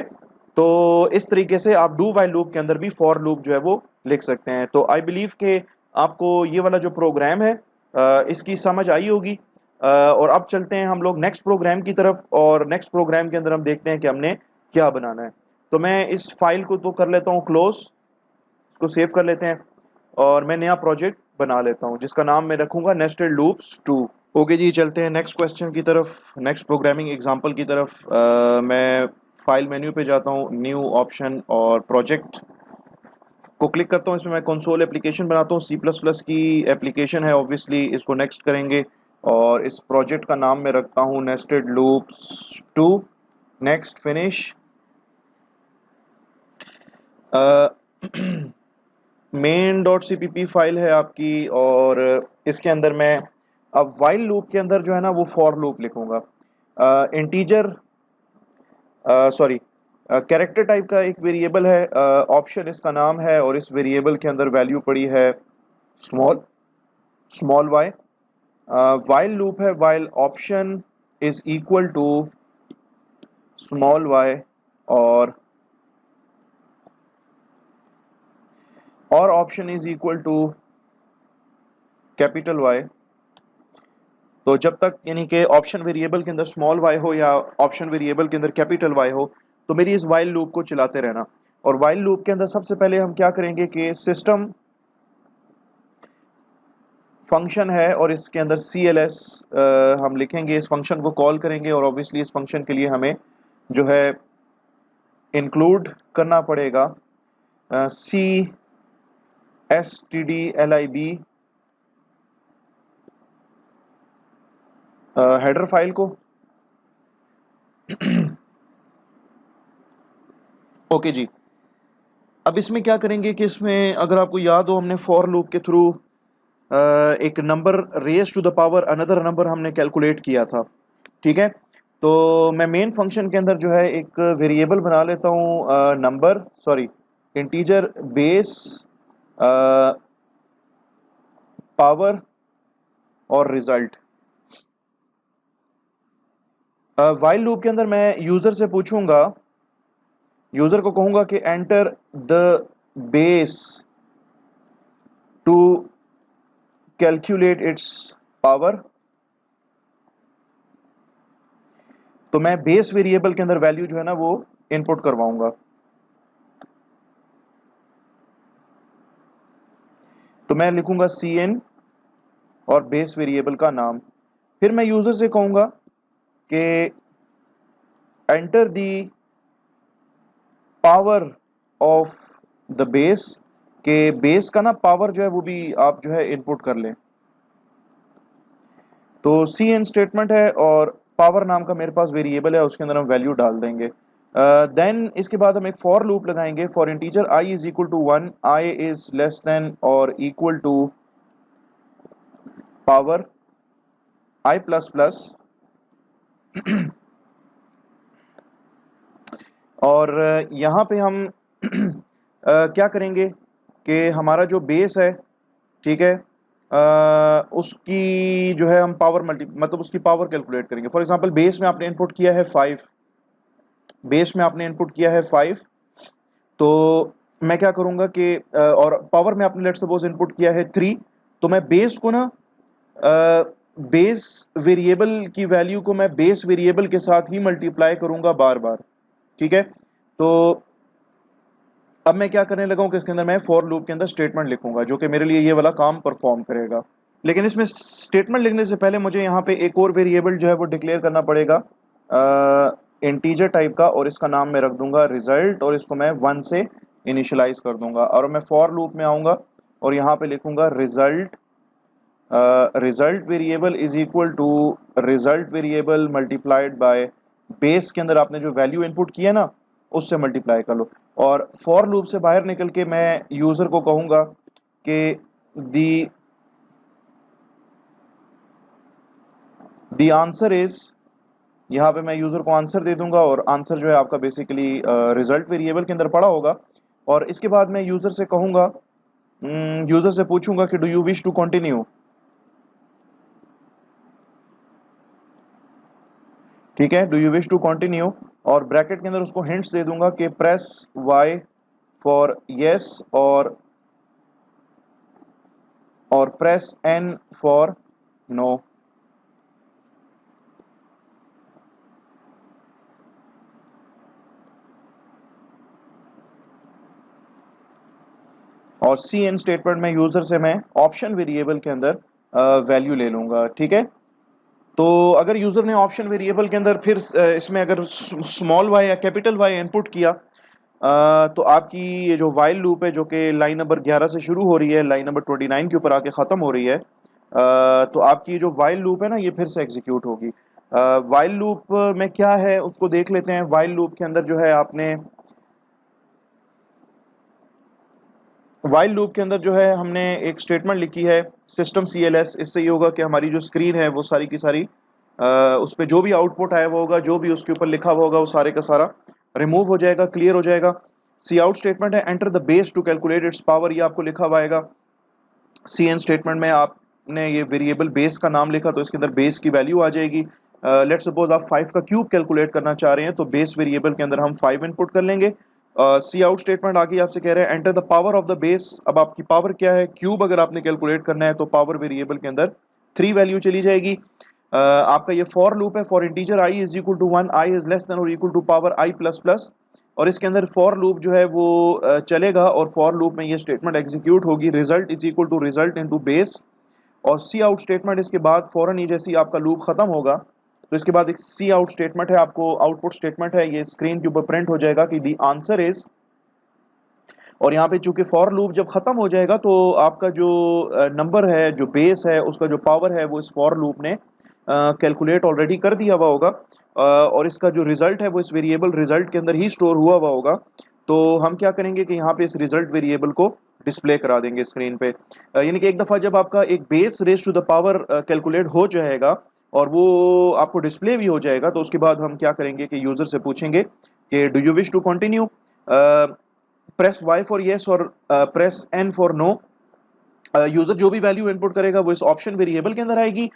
तो इस तरीके से आप डू वाइल लूप के अंदर भी फॉर लूप जो है वो लिख सकते हैं। तो आई बिलीव कि आपको ये वाला जो प्रोग्राम है इसकी समझ आई होगी। और अब चलते हैं हम लोग नेक्स्ट प्रोग्राम की तरफ, और नेक्स्ट प्रोग्राम के अंदर हम देखते हैं कि हमने क्या बनाना है। तो मैं इस फाइल को तो कर लेता हूँ क्लोज, इसको सेव कर लेते हैं, और मैं नया प्रोजेक्ट बना लेता हूँ जिसका नाम मैं रखूंगा नेस्टेड लूप्स 2। ओके जी, चलते हैं नेक्स्ट क्वेश्चन की तरफ, नेक्स्ट प्रोग्रामिंग एग्जांपल की तरफ। मैं फाइल मेन्यू पे जाता हूँ, न्यू ऑप्शन और प्रोजेक्ट को क्लिक करता हूँ। इसमें मैं कंसोल एप्लीकेशन बनाता हूँ, सी प्लस प्लस की एप्लीकेशन है ऑब्वियसली। इसको नेक्स्ट करेंगे और इस प्रोजेक्ट का नाम मैं रखता हूँ nested loops 2। Next, finish. Main dot CPP file है आपकी, और इसके अंदर मैं अब वाइल लूप के अंदर जो है ना वो फॉर लूप लिखूंगा। इंटीजर, सॉरी, कैरेक्टर टाइप का एक वेरिएबल है, ऑप्शन इसका नाम है, और इस वेरिएबल के अंदर वैल्यू पड़ी है small small Y. While loop है, while option is equal to small Y और option is equal to capital Y. तो जब तक यानी कि ऑप्शन वेरिएबल के अंदर स्मॉल वाई हो या ऑप्शन वेरिएबल के अंदर कैपिटल वाई हो, तो मेरी इस वाइल लूप को चलाते रहना। और वाइल लूप के अंदर सबसे पहले हम क्या करेंगे कि सिस्टम फंक्शन है और इसके अंदर CLS हम लिखेंगे, इस फंक्शन को कॉल करेंगे, और ऑब्वियसली इस फंक्शन के लिए हमें जो है इंक्लूड करना पड़ेगा CSTDLIB हेडर फाइल को। ओके जी, अब इसमें क्या करेंगे कि इसमें अगर आपको याद हो हमने फॉर लूप के थ्रू एक number raise to the power another number हमने कैलकुलेट किया था, ठीक है। तो मैं मेन फंक्शन के अंदर जो है एक वेरिएबल बना लेता हूँ number, sorry, integer base power और रिजल्ट। वाइल लूप के अंदर मैं यूजर से पूछूंगा, यूजर को कहूंगा कि enter the base to calculate its power. तो मैं बेस वेरिएबल के अंदर वैल्यू जो है ना वो इनपुट करवाऊंगा। तो मैं लिखूंगा CN और बेस वेरिएबल का नाम। फिर मैं यूजर से कहूंगा कि enter the power of the base, के बेस का ना पावर जो है वो भी आप जो है इनपुट कर लें। तो CN स्टेटमेंट है और पावर नाम का मेरे पास वेरिएबल है, उसके अंदर हम वैल्यू डाल देंगे। देन इसके बाद हम एक फॉर लूप लगाएंगे, for integer I is equal to 1, I is less than और equal to power I plus plus. और यहाँ पे हम क्या करेंगे कि हमारा जो बेस है, ठीक है, उसकी जो है हम पावर मतलब उसकी पावर कैलकुलेट करेंगे। फॉर एग्जांपल बेस में आपने इनपुट किया है 5, बेस में आपने इनपुट किया है 5, तो मैं क्या करूंगा कि और पावर में आपने लेट्स सपोज इनपुट किया है 3, तो मैं बेस को ना बेस वेरिएबल की वैल्यू को मैं बेस वेरिएबल के साथ ही मल्टीप्लाई करूंगा बार बार, ठीक है। तो अब मैं क्या करने लगा हूं कि इसके अंदर मैं फॉर लूप के अंदर स्टेटमेंट लिखूंगा जो कि मेरे लिए ये वाला काम परफॉर्म करेगा। लेकिन इसमें स्टेटमेंट लिखने से पहले मुझे यहाँ पे एक और वेरिएबल जो है वो डिक्लेयर करना पड़ेगा इंटीजर टाइप का, और इसका नाम मैं रख दूंगा रिजल्ट, और इसको मैं 1 से इनिशियलाइज कर दूंगा। और मैं फॉर लूप में आऊंगा और यहाँ पे लिखूंगा result, result variable is equal to result variable multiplied by base के अंदर आपने जो वैल्यू इनपुट किया ना उससे मल्टीप्लाई कर लो। और फॉर लूप से बाहर निकल के मैं यूजर को कहूंगा कि दी आंसर इज, यहाँ पे मैं यूजर को आंसर दे दूंगा और आंसर जो है आपका बेसिकली रिजल्ट वेरिएबल के अंदर पड़ा होगा। और इसके बाद मैं यूजर से कहूंगा, यूजर से पूछूंगा कि do you wish to continue, ठीक है, do you wish to continue, और ब्रैकेट के अंदर उसको हिंट्स दे दूंगा कि प्रेस वाई फॉर यस और प्रेस एन फॉर नो। और सी एन स्टेटमेंट में यूजर से मैं ऑप्शन वेरिएबल के अंदर वैल्यू ले लूंगा, ठीक है। तो अगर यूजर ने ऑप्शन वेरिएबल के अंदर फिर इसमें अगर स्मॉल वाई या कैपिटल वाई इनपुट किया, तो आपकी ये जो वाइल लूप है जो कि लाइन नंबर 11 से शुरू हो रही है, लाइन नंबर 29 के ऊपर आके ख़त्म हो रही है, तो आपकी जो वाइल लूप है ना ये फिर से एग्जीक्यूट होगी। वाइल लूप में क्या है उसको देख लेते हैं। वाइल लूप के अंदर जो है आपने, वाइल लूप के अंदर जो है हमने एक स्टेटमेंट लिखी है सिस्टम CLS। इससे ये होगा कि हमारी जो स्क्रीन है वो सारी की सारी उस पर जो भी आउटपुट आया हुआ होगा, जो भी उसके ऊपर लिखा हुआ होगा वो सारे का सारा रिमूव हो जाएगा, क्लियर हो जाएगा। सी आउट स्टेटमेंट है enter the base to calculate its power, ये आपको लिखा हुआ आएगा। सी एन स्टेटमेंट में आपने ये वेरिएबल बेस का नाम लिखा तो इसके अंदर बेस की वैल्यू आ जाएगी। लेट्स सपोज आप 5 का क्यूब कैलकुलेट करना चाह रहे हैं तो बेस वेरिएबल के अंदर हम 5 इनपुट कर लेंगे। सी आउट स्टेटमेंट आगे आपसे कह रहे हैं enter the power of the base. अब आपकी पावर क्या है, क्यूब अगर आपने कैलकुलेट करना है तो पावर वेरिएबल के अंदर 3 वैल्यू चली जाएगी। आपका ये फॉर लूप है for integer I is equal to 1, i is less than और equal to power i plus plus. और इसके अंदर फॉर लूप जो है वो चलेगा और फॉर लूप में ये स्टेटमेंट एग्जीक्यूट होगी, result is equal to result into base. और सी आउट स्टेटमेंट इसके बाद फौरन ही जैसे ही आपका लूप खत्म होगा तो इसके बाद एक सी आउट स्टेटमेंट है, आपको आउटपुट स्टेटमेंट है, ये स्क्रीन के ऊपर प्रिंट हो जाएगा कि दी आंसर इज। और यहाँ पे चूंकि फॉर लूप जब खत्म हो जाएगा तो आपका जो नंबर है, जो बेस है, उसका जो पावर है वो इस फॉर लूप ने कैलकुलेट ऑलरेडी कर दिया हुआ होगा। और इसका जो रिजल्ट है वो इस वेरिएबल रिजल्ट के अंदर ही स्टोर हुआ हुआ होगा। तो हम क्या करेंगे कि यहाँ पे इस रिजल्ट वेरिएबल को डिस्प्ले करा देंगे स्क्रीन पे। यानी कि एक दफ़ा जब आपका एक base raise to the power calculate हो जाएगा और वो आपको डिस्प्ले भी हो जाएगा तो उसके बाद हम क्या करेंगे कि यूज़र से पूछेंगे कि do you wish to continue, press Y for yes और press N for no. User जो भी वैल्यू इनपुट करेगा वो इस ऑप्शन वेरिएबल के अंदर आएगी।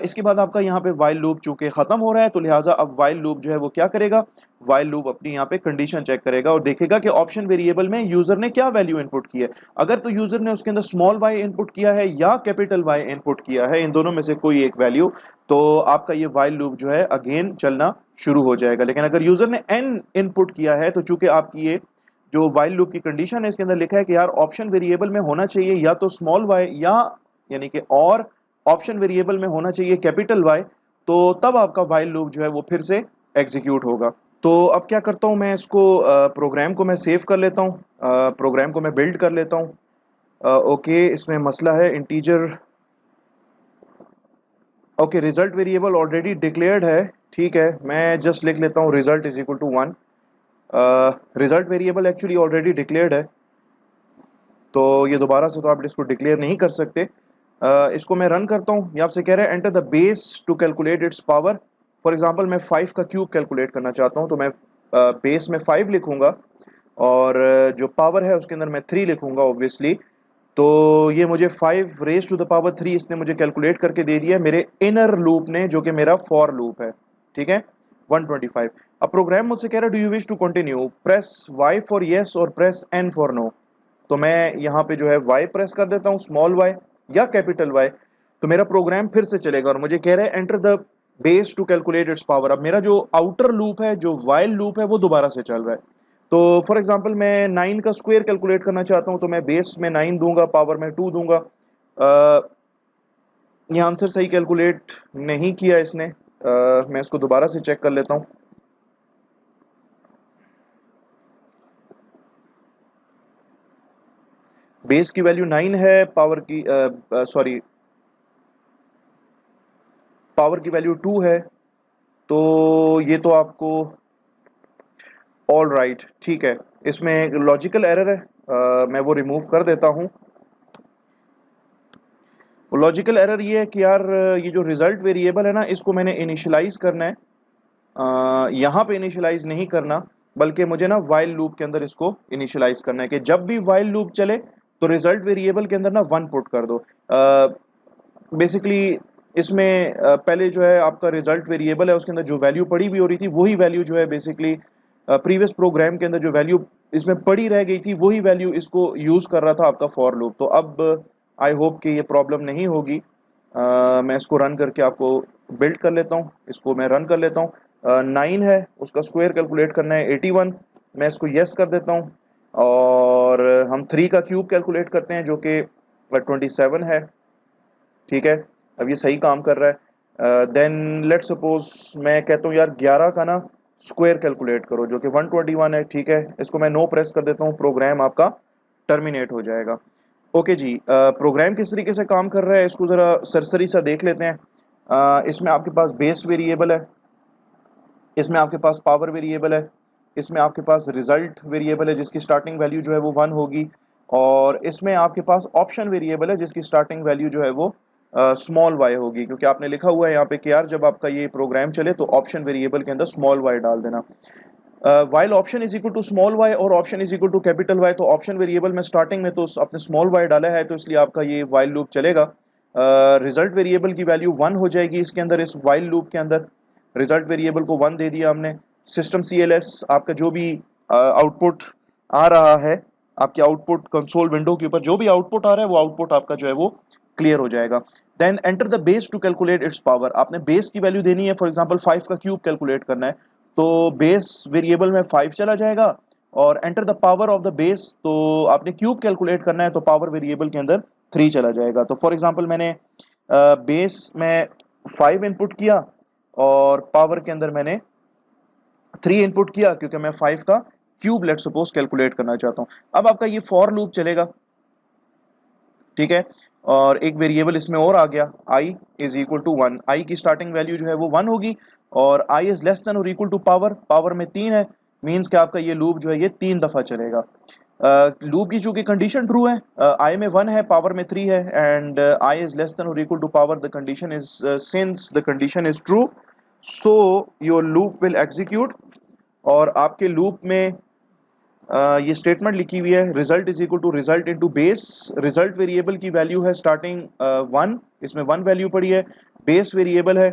इसके बाद आपका यहाँ पे वाइल लूप चूंकि खत्म हो रहा है तो लिहाजा अब वाइल लूप जो है वो क्या करेगा, वाइल लूप अपनी यहाँ पे कंडीशन चेक करेगा और देखेगा कि ऑप्शन वेरिएबल में यूजर ने क्या वैल्यू इनपुट की है। अगर तो यूजर ने उसके अंदर स्मॉल वाई इनपुट किया है या कैपिटल वाई इनपुट किया है, इन दोनों में से कोई एक वैल्यू, तो आपका ये वाइल लूप जो है अगेन चलना शुरू हो जाएगा। लेकिन अगर यूजर ने एन इनपुट किया है तो चूंकि आपकी ये जो वाइल लूप की कंडीशन है इसके अंदर लिखा है कि यार ऑप्शन वेरिएबल में होना चाहिए या तो स्मॉल वाई या यानी कि और ऑप्शन वेरिएबल में होना चाहिए कैपिटल वाई, तो तब आपका वाइल लूप जो है वो फिर से एग्जीक्यूट होगा। तो अब क्या करता हूं मैं इसको, प्रोग्राम को मैं सेव कर लेता हूं, प्रोग्राम को मैं बिल्ड कर लेता हूं। ओके, इसमें मसला है integer. Okay, result variable already declared है, ठीक है, मैं जस्ट लिख लेता हूं result is equal to 1। Result variable actually already declared है तो ये दोबारा से तो आप इसको डिक्लेयर नहीं कर सकते। इसको मैं रन करता हूँ। ये आपसे कह रहा है enter the base to calculate its power. For example मैं 5 का क्यूब कैलकुलेट करना चाहता हूँ तो मैं बेस में 5 लिखूंगा और जो पावर है उसके अंदर मैं 3 लिखूंगा ऑब्वियसली। तो ये मुझे 5 रेज टू द पावर 3 इसने मुझे कैलकुलेट करके दे दिया मेरे इनर लूप ने जो कि मेरा फॉर लूप है, ठीक है, 125। अब प्रोग्राम मुझसे कह रहा है do you wish to continue, press Y for yes और प्रेस एन फॉर नो। तो मैं यहाँ पे जो है वाई प्रेस कर देता हूँ, स्मॉल वाई या कैपिटल वाई, तो मेरा प्रोग्राम फिर से चलेगा और मुझे कह रहा है enter the base to calculate its power. अब मेरा जो आउटर लूप है, जो वाइल लूप है, वो दोबारा से चल रहा है। तो फॉर एग्जांपल मैं 9 का स्क्वायर कैलकुलेट करना चाहता हूँ तो मैं बेस में 9 दूंगा, पावर में 2 दूंगा। ये आंसर सही कैलकुलेट नहीं किया इसने। मैं इसको दोबारा से चेक कर लेता हूँ। बेस की वैल्यू 9 है, पावर की सॉरी पावर की वैल्यू 2 है, तो ये तो आपको ऑल राइट ठीक है। इसमें एक लॉजिकल एरर है, मैं वो रिमूव कर देता हूँ। लॉजिकल एरर ये है कि यार ये जो रिजल्ट वेरिएबल है ना, इसको मैंने इनिशियलाइज करना है, यहाँ पे इनिशियलाइज नहीं करना, बल्कि मुझे ना वाइल लूप के अंदर इसको इनिशियलाइज करना है कि जब भी वाइल लूप चले तो रिजल्ट वेरिएबल के अंदर ना 1 पुट कर दो। बेसिकली इसमें पहले जो है आपका रिजल्ट वेरिएबल है, उसके अंदर जो वैल्यू पड़ी हुई हो रही थी वही वैल्यू जो है बेसिकली प्रीवियस प्रोग्राम के अंदर जो वैल्यू इसमें पड़ी रह गई थी वही वैल्यू इसको यूज कर रहा था आपका फॉर लूप। तो अब आई होप कि ये प्रॉब्लम नहीं होगी। मैं इसको रन करके आपको बिल्ड कर लेता हूँ, इसको मैं रन कर लेता हूँ। 9 है, उसका स्क्वायर कैलकुलेट करना है 81, मैं इसको यस कर देता हूँ। और हम 3 का क्यूब कैलकुलेट करते हैं जो कि 27 है, ठीक है, अब ये सही काम कर रहा है। देन लेट सपोज मैं कहता हूँ यार 11 का ना स्क्वायर कैलकुलेट करो जो कि 121 है, ठीक है, इसको मैं नो प्रेस कर देता हूँ, प्रोग्राम आपका टर्मिनेट हो जाएगा। ओके जी, प्रोग्राम किस तरीके से काम कर रहा है इसको ज़रा सरसरी सा देख लेते हैं। इसमें आपके पास बेस वेरिएबल है, इसमें आपके पास पावर वेरिएबल है, इसमें आपके पास रिजल्ट वेरिएबल है जिसकी स्टार्टिंग वैल्यू जो है वो 1 होगी, और इसमें आपके पास ऑप्शन वेरिएबल है जिसकी स्टार्टिंग वैल्यू जो है वो स्मॉल वाई होगी, क्योंकि आपने लिखा हुआ है यहाँ पे कि यार जब आपका ये प्रोग्राम चले तो ऑप्शन वेरिएबल के अंदर स्मॉल वाई डाल देना। While option is equal to small Y और option is equal to capital Y, तो ऑप्शन वेरिएबल में स्टार्टिंग में तो आपने स्मॉल वाई डाला है तो इसलिए आपका ये वाइल लूप चलेगा। रिजल्ट वेरिएबल की वैल्यू 1 हो जाएगी इसके अंदर, इस वाइल लूप के अंदर रिजल्ट वेरिएबल को 1 दे दिया हमने। सिस्टम CLS आपका जो भी आउटपुट आ रहा है, आपके आउटपुट कंसोल विंडो के ऊपर जो भी आउटपुट आ रहा है वो आउटपुट आपका जो है वो क्लियर हो जाएगा। Then enter the base to calculate its power, आपने बेस की वैल्यू देनी है, फॉर एग्जांपल 5 का क्यूब कैलकुलेट करना है तो बेस वेरिएबल में 5 चला जाएगा, और enter the power of the base, तो आपने क्यूब कैलकुलेट करना है तो पावर वेरिएबल के अंदर 3 चला जाएगा। तो फॉर एग्जांपल मैंने बेस में 5 इनपुट किया और पावर के अंदर मैंने 3 इनपुट किया, क्योंकि मैं 5 का क्यूब लेट सपोज कैलकुलेट करना चाहता हूं। अब आपका ये फॉर लूप चलेगा, ठीक है, और एक वेरिएबल इसमें और आ गया, i is equal to 1, I की स्टार्टिंग वैल्यू जो है वो 1 होगी, और i इज लेस देन और इक्वल टू पावर, पावर में 3 है, मींस कि आपका ये लूप जो है ये 3 दफा चलेगा। लूप की चूंकि कंडीशन ट्रू है, i में 1 है, पावर में 3 है, and i is less than और equal to power, the condition is since the condition is true, so your loop will execute. और आपके लूप में ये स्टेटमेंट लिखी हुई है, result is equal to result into base, result variable की value है स्टार्टिंग 1, इसमें 1 वैल्यू पड़ी है, बेस वेरिएबल है,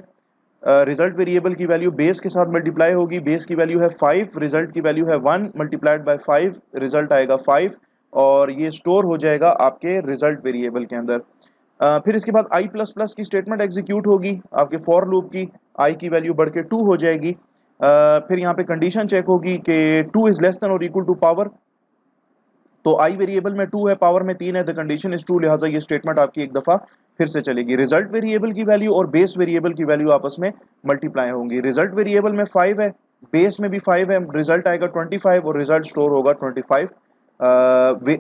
रिजल्ट वेरिएबल की वैल्यू बेस के साथ मल्टीप्लाई होगी, बेस की वैल्यू है 5, रिजल्ट की वैल्यू है 1 मल्टीप्लाइड बाय 5, रिजल्ट आएगा 5, और ये स्टोर हो जाएगा आपके रिजल्ट वेरिएबल के अंदर। फिर इसके बाद i प्लस प्लस की स्टेटमेंट एग्जीक्यूट होगी आपके फॉर लूप की, i की वैल्यू बढ़ के 2 हो जाएगी। फिर यहाँ पे कंडीशन चेक होगी कि 2 इज लेस देन और इक्वल टू पावर, तो i वेरिएबल में 2 है, पावर में 3 है, द कंडीशन इज ट्रू, लिहाजा ये स्टेटमेंट आपकी एक दफा फिर से चलेगी। रिजल्ट वेरिएबल की वैल्यू और बेस वेरिएबल की वैल्यू आपस में मल्टीप्लाई होंगी, रिजल्ट वेरिएबल में 5 है, बेस में भी 5 है, रिजल्ट आएगा 25 और रिजल्ट स्टोर होगा 25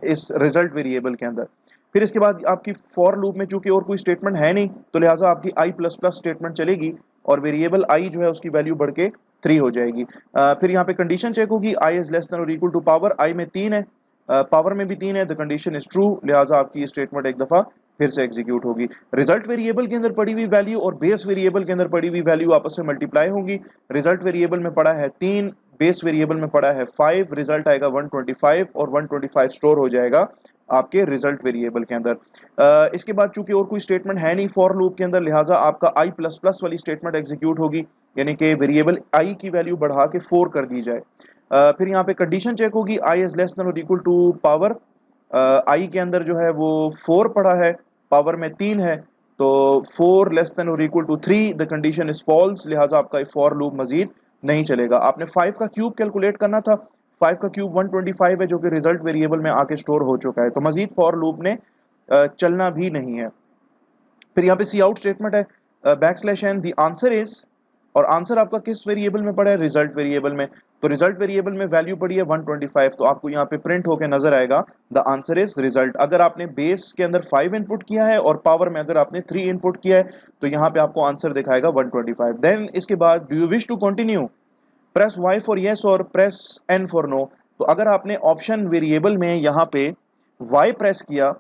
इस रिजल्ट वेरिएबल के अंदर। फिर इसके बाद आपकी फॉर लूप में चूंकि और कोई स्टेटमेंट है नहीं तो लिहाजा आपकी i प्लस प्लस स्टेटमेंट चलेगी, और वेरिएबल i जो है उसकी वैल्यू बढ़ के 3 हो जाएगी। फिर यहाँ पे कंडीशन चेक होगी, i इज लेस देन और इक्वल टू पावर, i में 3 है, पावर में भी 3 है, द कंडीशन इज ट्रू, लिहाजा आपकी ये स्टेटमेंट एक दफा फिर से एग्जीक्यूट होगी। रिजल्ट वेरिएबल के अंदर पड़ी हुई वैल्यू और बेस वेरिएबल के अंदर पड़ी हुई वैल्यू आपस में मल्टीप्लाई होंगी, रिजल्ट वेरिएबल में पड़ा है 3, बेस वेरिएबल में पड़ा है 5, रिजल्ट आएगा 125 और 125 स्टोर हो जाएगा आपके रिजल्ट वेरिएबल के अंदर। इसके बाद चूंकि और कोई स्टेटमेंट है नहीं फॉर लूप के अंदर, लिहाजा आपका i प्लस प्लस वाली स्टेटमेंट एग्जीक्यूट होगी, यानी कि वेरिएबल i की वैल्यू बढ़ा के 4 कर दी जाए। फिर यहाँ पे कंडीशन चेक होगी, i इज लेस देन और इक्वल टू पावर, i के अंदर जो है वो 4 पड़ा है, पावर में 3 है, तो 4 लेस देन और equal to 3, the condition is false, लिहाजा आपका फॉर लूप मजीद नहीं चलेगा। आपने 5 का क्यूब कैलकुलेट करना था, 5 का क्यूब 125 है जो कि रिजल्ट वेरिएबल में आके स्टोर हो चुका है, तो मजीद फॉर लूप ने चलना भी नहीं है। फिर यहाँ पे सी आउट स्टेटमेंट है, back slash N, the answer is, और आंसर आपका किस वेरिएबल में पड़ा है, रिजल्ट वेरिएबल में, तो रिजल्ट वेरिएबल में वैल्यू पड़ी है 125, तो आपको यहाँ पे प्रिंट होके नजर आएगा द आंसर इज रिजल्ट। अगर आपने बेस के अंदर 5 इनपुट किया है और पावर में अगर आपने 3 इनपुट किया है तो यहाँ पे आपको आंसर दिखाएगा 125। देन इसके बाद do you wish to continue, press Y for yes और प्रेस N फॉर नो। तो अगर आपने ऑप्शन वेरिएबल में यहाँ पे Y प्रेस किया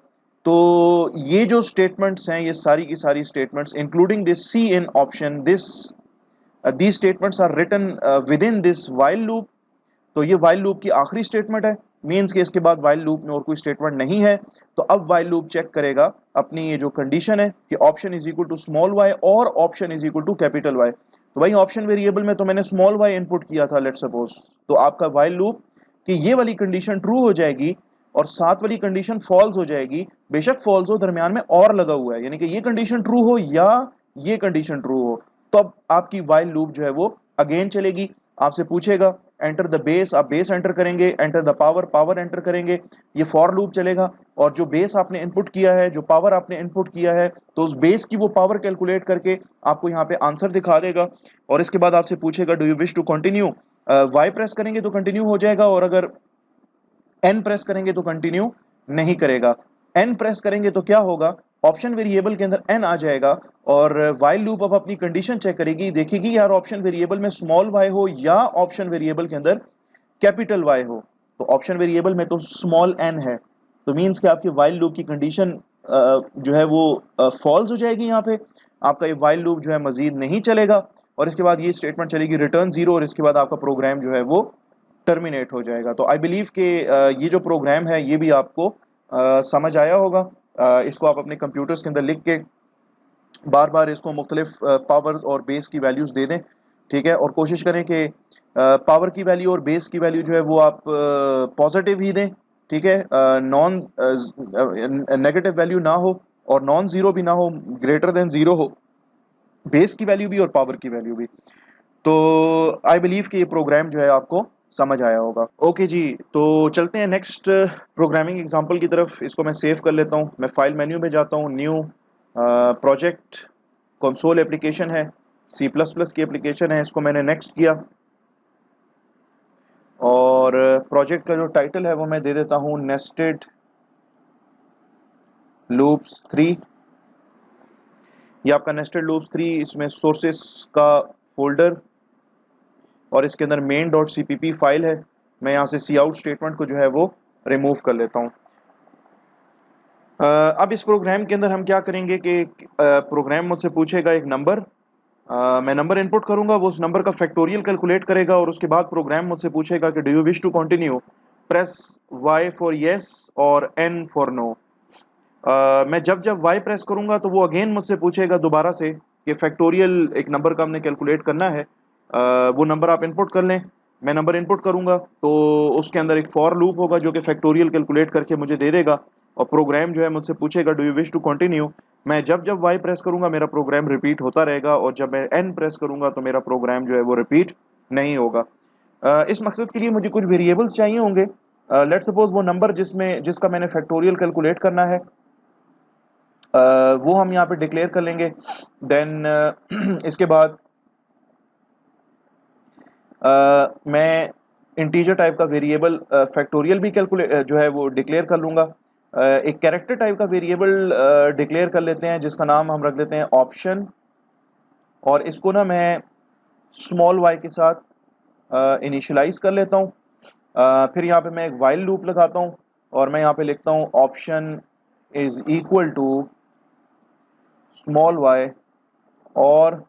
तो ये जो स्टेटमेंट्स हैं, ये सारी की सारी statements including this C in option, this these statements are written within this while loop। तो ये while loop की आखिरी स्टेटमेंट है, मीन्स कि इसके बाद while loop में और कोई स्टेटमेंट नहीं है। तो अब while loop चेक करेगा अपनी ये जो कंडीशन है कि option is equal to small y और option is equal to capital Y। तो भाई ऑप्शन वेरिएबल में तो मैंने स्मॉल y इनपुट किया था लेट्स सपोज, तो आपका while loop कि ये वाली कंडीशन ट्रू हो जाएगी और साथ वाली कंडीशन फॉल्स हो जाएगी। बेशक फॉल्स हो, दरमियान में और लगा हुआ है, यानी कि ये कंडीशन ट्रू हो या ये कंडीशन ट्रू हो, तो अब आपकी वाइल लूप जो है वो अगेन चलेगी। आपसे पूछेगा एंटर द बेस, आप बेस एंटर करेंगे, enter the power, power enter करेंगे, ये फॉर लूप चलेगा और जो बेस आपने इनपुट किया है, जो पावर आपने इनपुट किया है, तो उस बेस की वो पावर कैलकुलेट करके आपको यहाँ पे आंसर दिखा देगा। और इसके बाद आपसे पूछेगा do you wish to continue, Y press करेंगे तो कंटिन्यू हो जाएगा और अगर एन प्रेस करेंगे तो कंटिन्यू नहीं करेगा। एन प्रेस करेंगे तो क्या होगा, ऑप्शन वेरिएबल के अंदर एन आ जाएगा और वाइल लूप अब अपनी कंडीशन चेक करेगी, देखेगी यार ऑप्शन वेरिएबल में स्मॉल वाई हो या ऑप्शन वेरिएबल के अंदर कैपिटल वाई हो। तो ऑप्शन वेरिएबल में तो स्मॉल एन है, तो मीन्स कि आपकी वाइल लूप की कंडीशन जो है वो फॉल्स हो जाएगी। यहाँ पे आपका ये वाइल लूप जो है मजीद नहीं चलेगा और इसके बाद ये स्टेटमेंट चलेगी रिटर्न 0 और इसके बाद आपका प्रोग्राम जो है वो टर्मिनेट हो जाएगा। तो आई बिलीव कि ये जो प्रोग्राम है ये भी आपको समझ आया होगा। इसको आप अपने कंप्यूटर्स के अंदर लिख के बार बार इसको मुख्तलिफ पावर और बेस की वैल्यूज़ दे दें, ठीक है, और कोशिश करें कि पावर की वैल्यू और बेस की वैल्यू जो है वो आप पॉजिटिव ही दें, ठीक है, नॉन नेगेटिव वैल्यू ना हो और नॉन ज़ीरो भी ना हो, ग्रेटर देन ज़ीरो हो, बेस की वैल्यू भी और पावर की वैल्यू भी। तो आई बिलीव कि ये प्रोग्राम जो है आपको समझ आया होगा। ओके जी, तो चलते हैं नेक्स्ट प्रोग्रामिंग एग्जांपल की तरफ। इसको मैं सेव कर लेता हूँ, मैं फाइल मेन्यू में जाता हूँ, न्यू प्रोजेक्ट, कंसोल एप्लीकेशन है, C++ की एप्लीकेशन है, इसको मैंने नेक्स्ट किया और प्रोजेक्ट का जो टाइटल है वो मैं दे देता हूँ नेस्टेड लूप्स 3। ये आपका नेस्टेड लूप्स 3, इसमें सोर्सेस का फोल्डर और इसके अंदर main.cpp फाइल है। मैं यहाँ से सी आउट स्टेटमेंट को जो है वो रिमूव कर लेता हूँ। अब इस प्रोग्राम के अंदर हम क्या करेंगे कि प्रोग्राम मुझसे पूछेगा एक नंबर, मैं नंबर इनपुट करूंगा, वो उस नंबर का फैक्टोरियल कैलकुलेट करेगा और उसके बाद प्रोग्राम मुझसे पूछेगा कि do you wish to continue, press Y for yes और N फॉर नो। मैं जब जब Y प्रेस करूंगा तो वो अगेन मुझसे पूछेगा दोबारा से कि फैक्टोरियल एक नंबर का हमने कैलकुलेट करना है, वो नंबर आप इनपुट कर लें। मैं नंबर इनपुट करूंगा तो उसके अंदर एक फॉर लूप होगा जो कि फैक्टोरियल कैलकुलेट करके मुझे दे देगा और प्रोग्राम जो है मुझसे पूछेगा do you wish to continue. मैं जब जब Y प्रेस करूंगा मेरा प्रोग्राम रिपीट होता रहेगा और जब मैं N प्रेस करूंगा तो मेरा प्रोग्राम जो है वो रिपीट नहीं होगा। इस मकसद के लिए मुझे कुछ वेरिएबल्स चाहिए होंगे। लेट्स सपोज वो नंबर जिसका मैंने फैक्टोरियल कैलकुलेट करना है वो हम यहाँ पे डिक्लेयर कर लेंगे। देन इसके बाद मैं इंटीजर टाइप का वेरिएबल फैक्टोरियल भी कैलकुलेट जो है वो डिक्लेयर कर लूँगा। एक कैरेक्टर टाइप का वेरिएबल डिक्लेयर कर लेते हैं जिसका नाम हम रख देते हैं ऑप्शन और इसको ना मैं स्मॉल y के साथ इनिशियलाइज कर लेता हूँ। फिर यहाँ पे मैं एक वाइल लूप लगाता हूँ और मैं यहाँ पे लिखता हूँ option is equal to small y और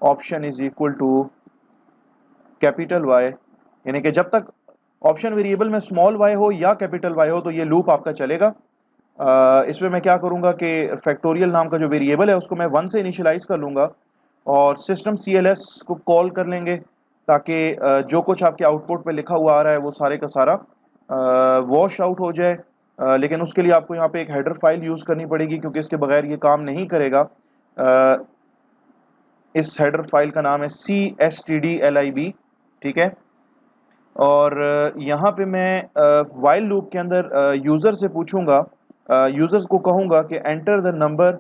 option is equal to capital Y, यानी कि जब तक ऑप्शन वेरिएबल में स्मॉल y हो या कैपिटल Y हो तो ये लूप आपका चलेगा। इसमें मैं क्या करूँगा कि फैक्टोरियल नाम का जो वेरिएबल है उसको मैं 1 से इनिशियलाइज कर लूँगा और सिस्टम CLS को कॉल कर लेंगे ताकि जो कुछ आपके आउटपुट पे लिखा हुआ आ रहा है वो सारे का सारा वॉश आउट हो जाए। लेकिन उसके लिए आपको यहाँ पे एक हेडर फाइल यूज़ करनी पड़ेगी क्योंकि इसके बगैर ये काम नहीं करेगा। इस हेडर फाइल का नाम है CSTDLIB, ठीक है। और यहाँ पे मैं वाइल लूप के अंदर यूज़र से पूछूंगा, यूज़र्स को कहूँगा कि enter the number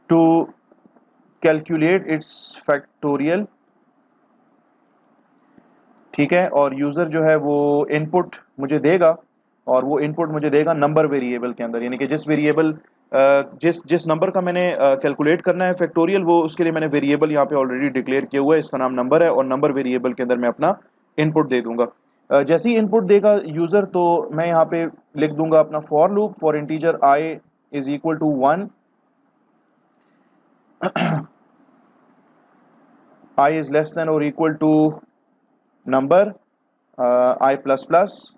two calculate it's factorial, ठीक है, और यूज़र जो है वो इनपुट मुझे देगा, और वो इनपुट मुझे देगा नंबर वेरिएबल के अंदर, यानी कि जिस वेरिएबल जिस जिस नंबर का मैंने कैलकुलेट करना है फैक्टोरियल, वो उसके लिए मैंने वेरिएबल यहाँ पे ऑलरेडी डिक्लेयर किया हुआ है, इसका नाम नंबर है, और नंबर वेरिएबल के अंदर मैं अपना इनपुट दे दूंगा। जैसे ही इनपुट देगा यूज़र, तो मैं यहाँ पे लिख दूंगा अपना for loop for integer I is equal to 1, i is less than और equal to number i plus plus,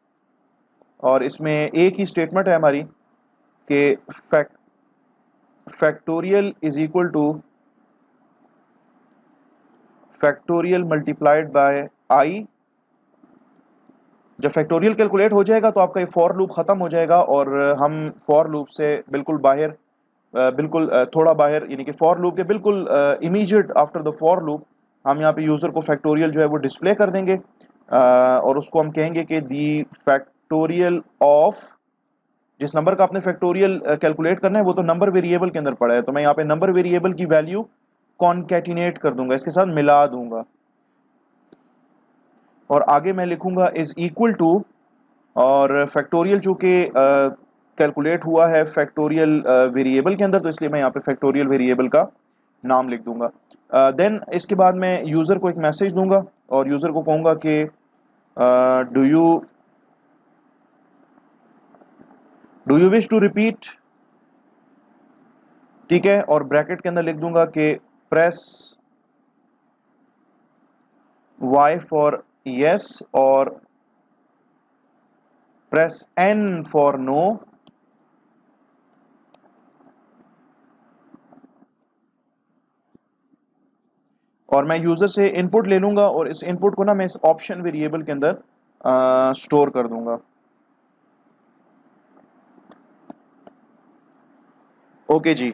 और इसमें एक ही स्टेटमेंट है हमारी कि factorial is equal to factorial multiplied by i. जब फैक्टोरियल कैलकुलेट हो जाएगा तो आपका ये फॉर लूप ख़त्म हो जाएगा, और हम फॉर लूप से बिल्कुल बाहर, थोड़ा बाहर, यानी कि फॉर लूप के बिल्कुल immediate after the for loop हम यहाँ पे यूज़र को फैक्टोरियल जो है वो डिस्प्ले कर देंगे, और उसको हम कहेंगे कि दी फैक्टोरियल ऑफ, जिस नंबर का आपने फैक्टोरियल कैलकुलेट करना है वो तो नंबर वेरिएबल के अंदर पड़ा है, तो मैं यहाँ पे नंबर वेरिएबल की वैल्यू कॉन्कैटिनेट कर दूंगा, इसके साथ मिला दूंगा, और आगे मैं लिखूंगा इज इक्वल टू, और फैक्टोरियल चूंकि कैलकुलेट हुआ है फैक्टोरियल वेरिएबल के अंदर, तो इसलिए मैं यहाँ पे फैक्टोरियल वेरिएबल का नाम लिख दूंगा। देन इसके बाद मैं यूज़र को एक मैसेज दूंगा, और यूज़र को कहूँगा कि do you wish to repeat, ठीक है, और ब्रैकेट के अंदर लिख दूंगा कि प्रेस Y फॉर यस और प्रेस N फॉर नो, और मैं यूजर से इनपुट ले लूंगा, और इस इनपुट को ना मैं इस ऑप्शन वेरिएबल के अंदर स्टोर कर दूंगा। ओके जी,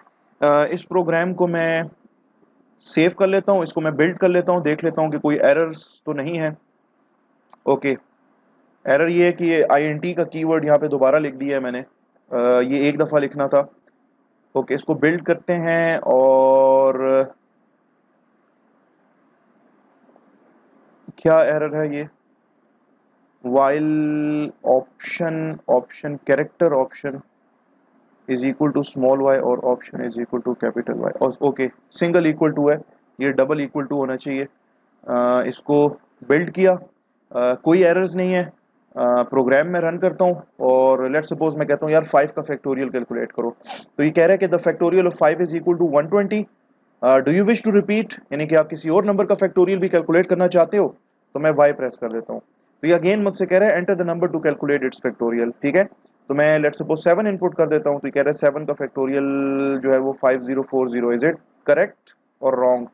इस प्रोग्राम को मैं सेव कर लेता हूँ, इसको मैं बिल्ड कर लेता हूँ, देख लेता हूँ कि कोई एरर्स तो नहीं है। ओके, एरर ये है कि ये INT का कीवर्ड यहाँ पे दोबारा लिख दिया है मैंने, ये एक दफ़ा लिखना था। ओके, इसको बिल्ड करते हैं, और क्या एरर है ये, while option character option is equal to small Y और option is equal to capital Y, और ओके सिंगल इक्वल टू है, ये डबल इक्वल टू होना चाहिए। इसको बिल्ड किया, कोई एरर्स नहीं है, प्रोग्राम में रन करता हूँ, और लेट्स सपोज मैं कहता हूँ यार 5 का फैक्टोरियल कैलकुलेट करो, तो ये कह रहा है कि the factorial of 5 is equal to 120, do you wish to repeat, यानी कि आप किसी और नंबर का फैक्टोरियल भी कैलकुलेट करना चाहते हो, तो मैं वाई प्रेस कर देता हूँ, तो ये अगेन मुझसे कह रहा है enter the number two calculate it's factorial, ठीक है, तो मैं लेट्स सपोज 7 इनपुट कर देता हूँ, तो ये कह रहा है 7 का फैक्टोरियल जो है वो 5040, इज इट करेक्ट और रॉन्ग,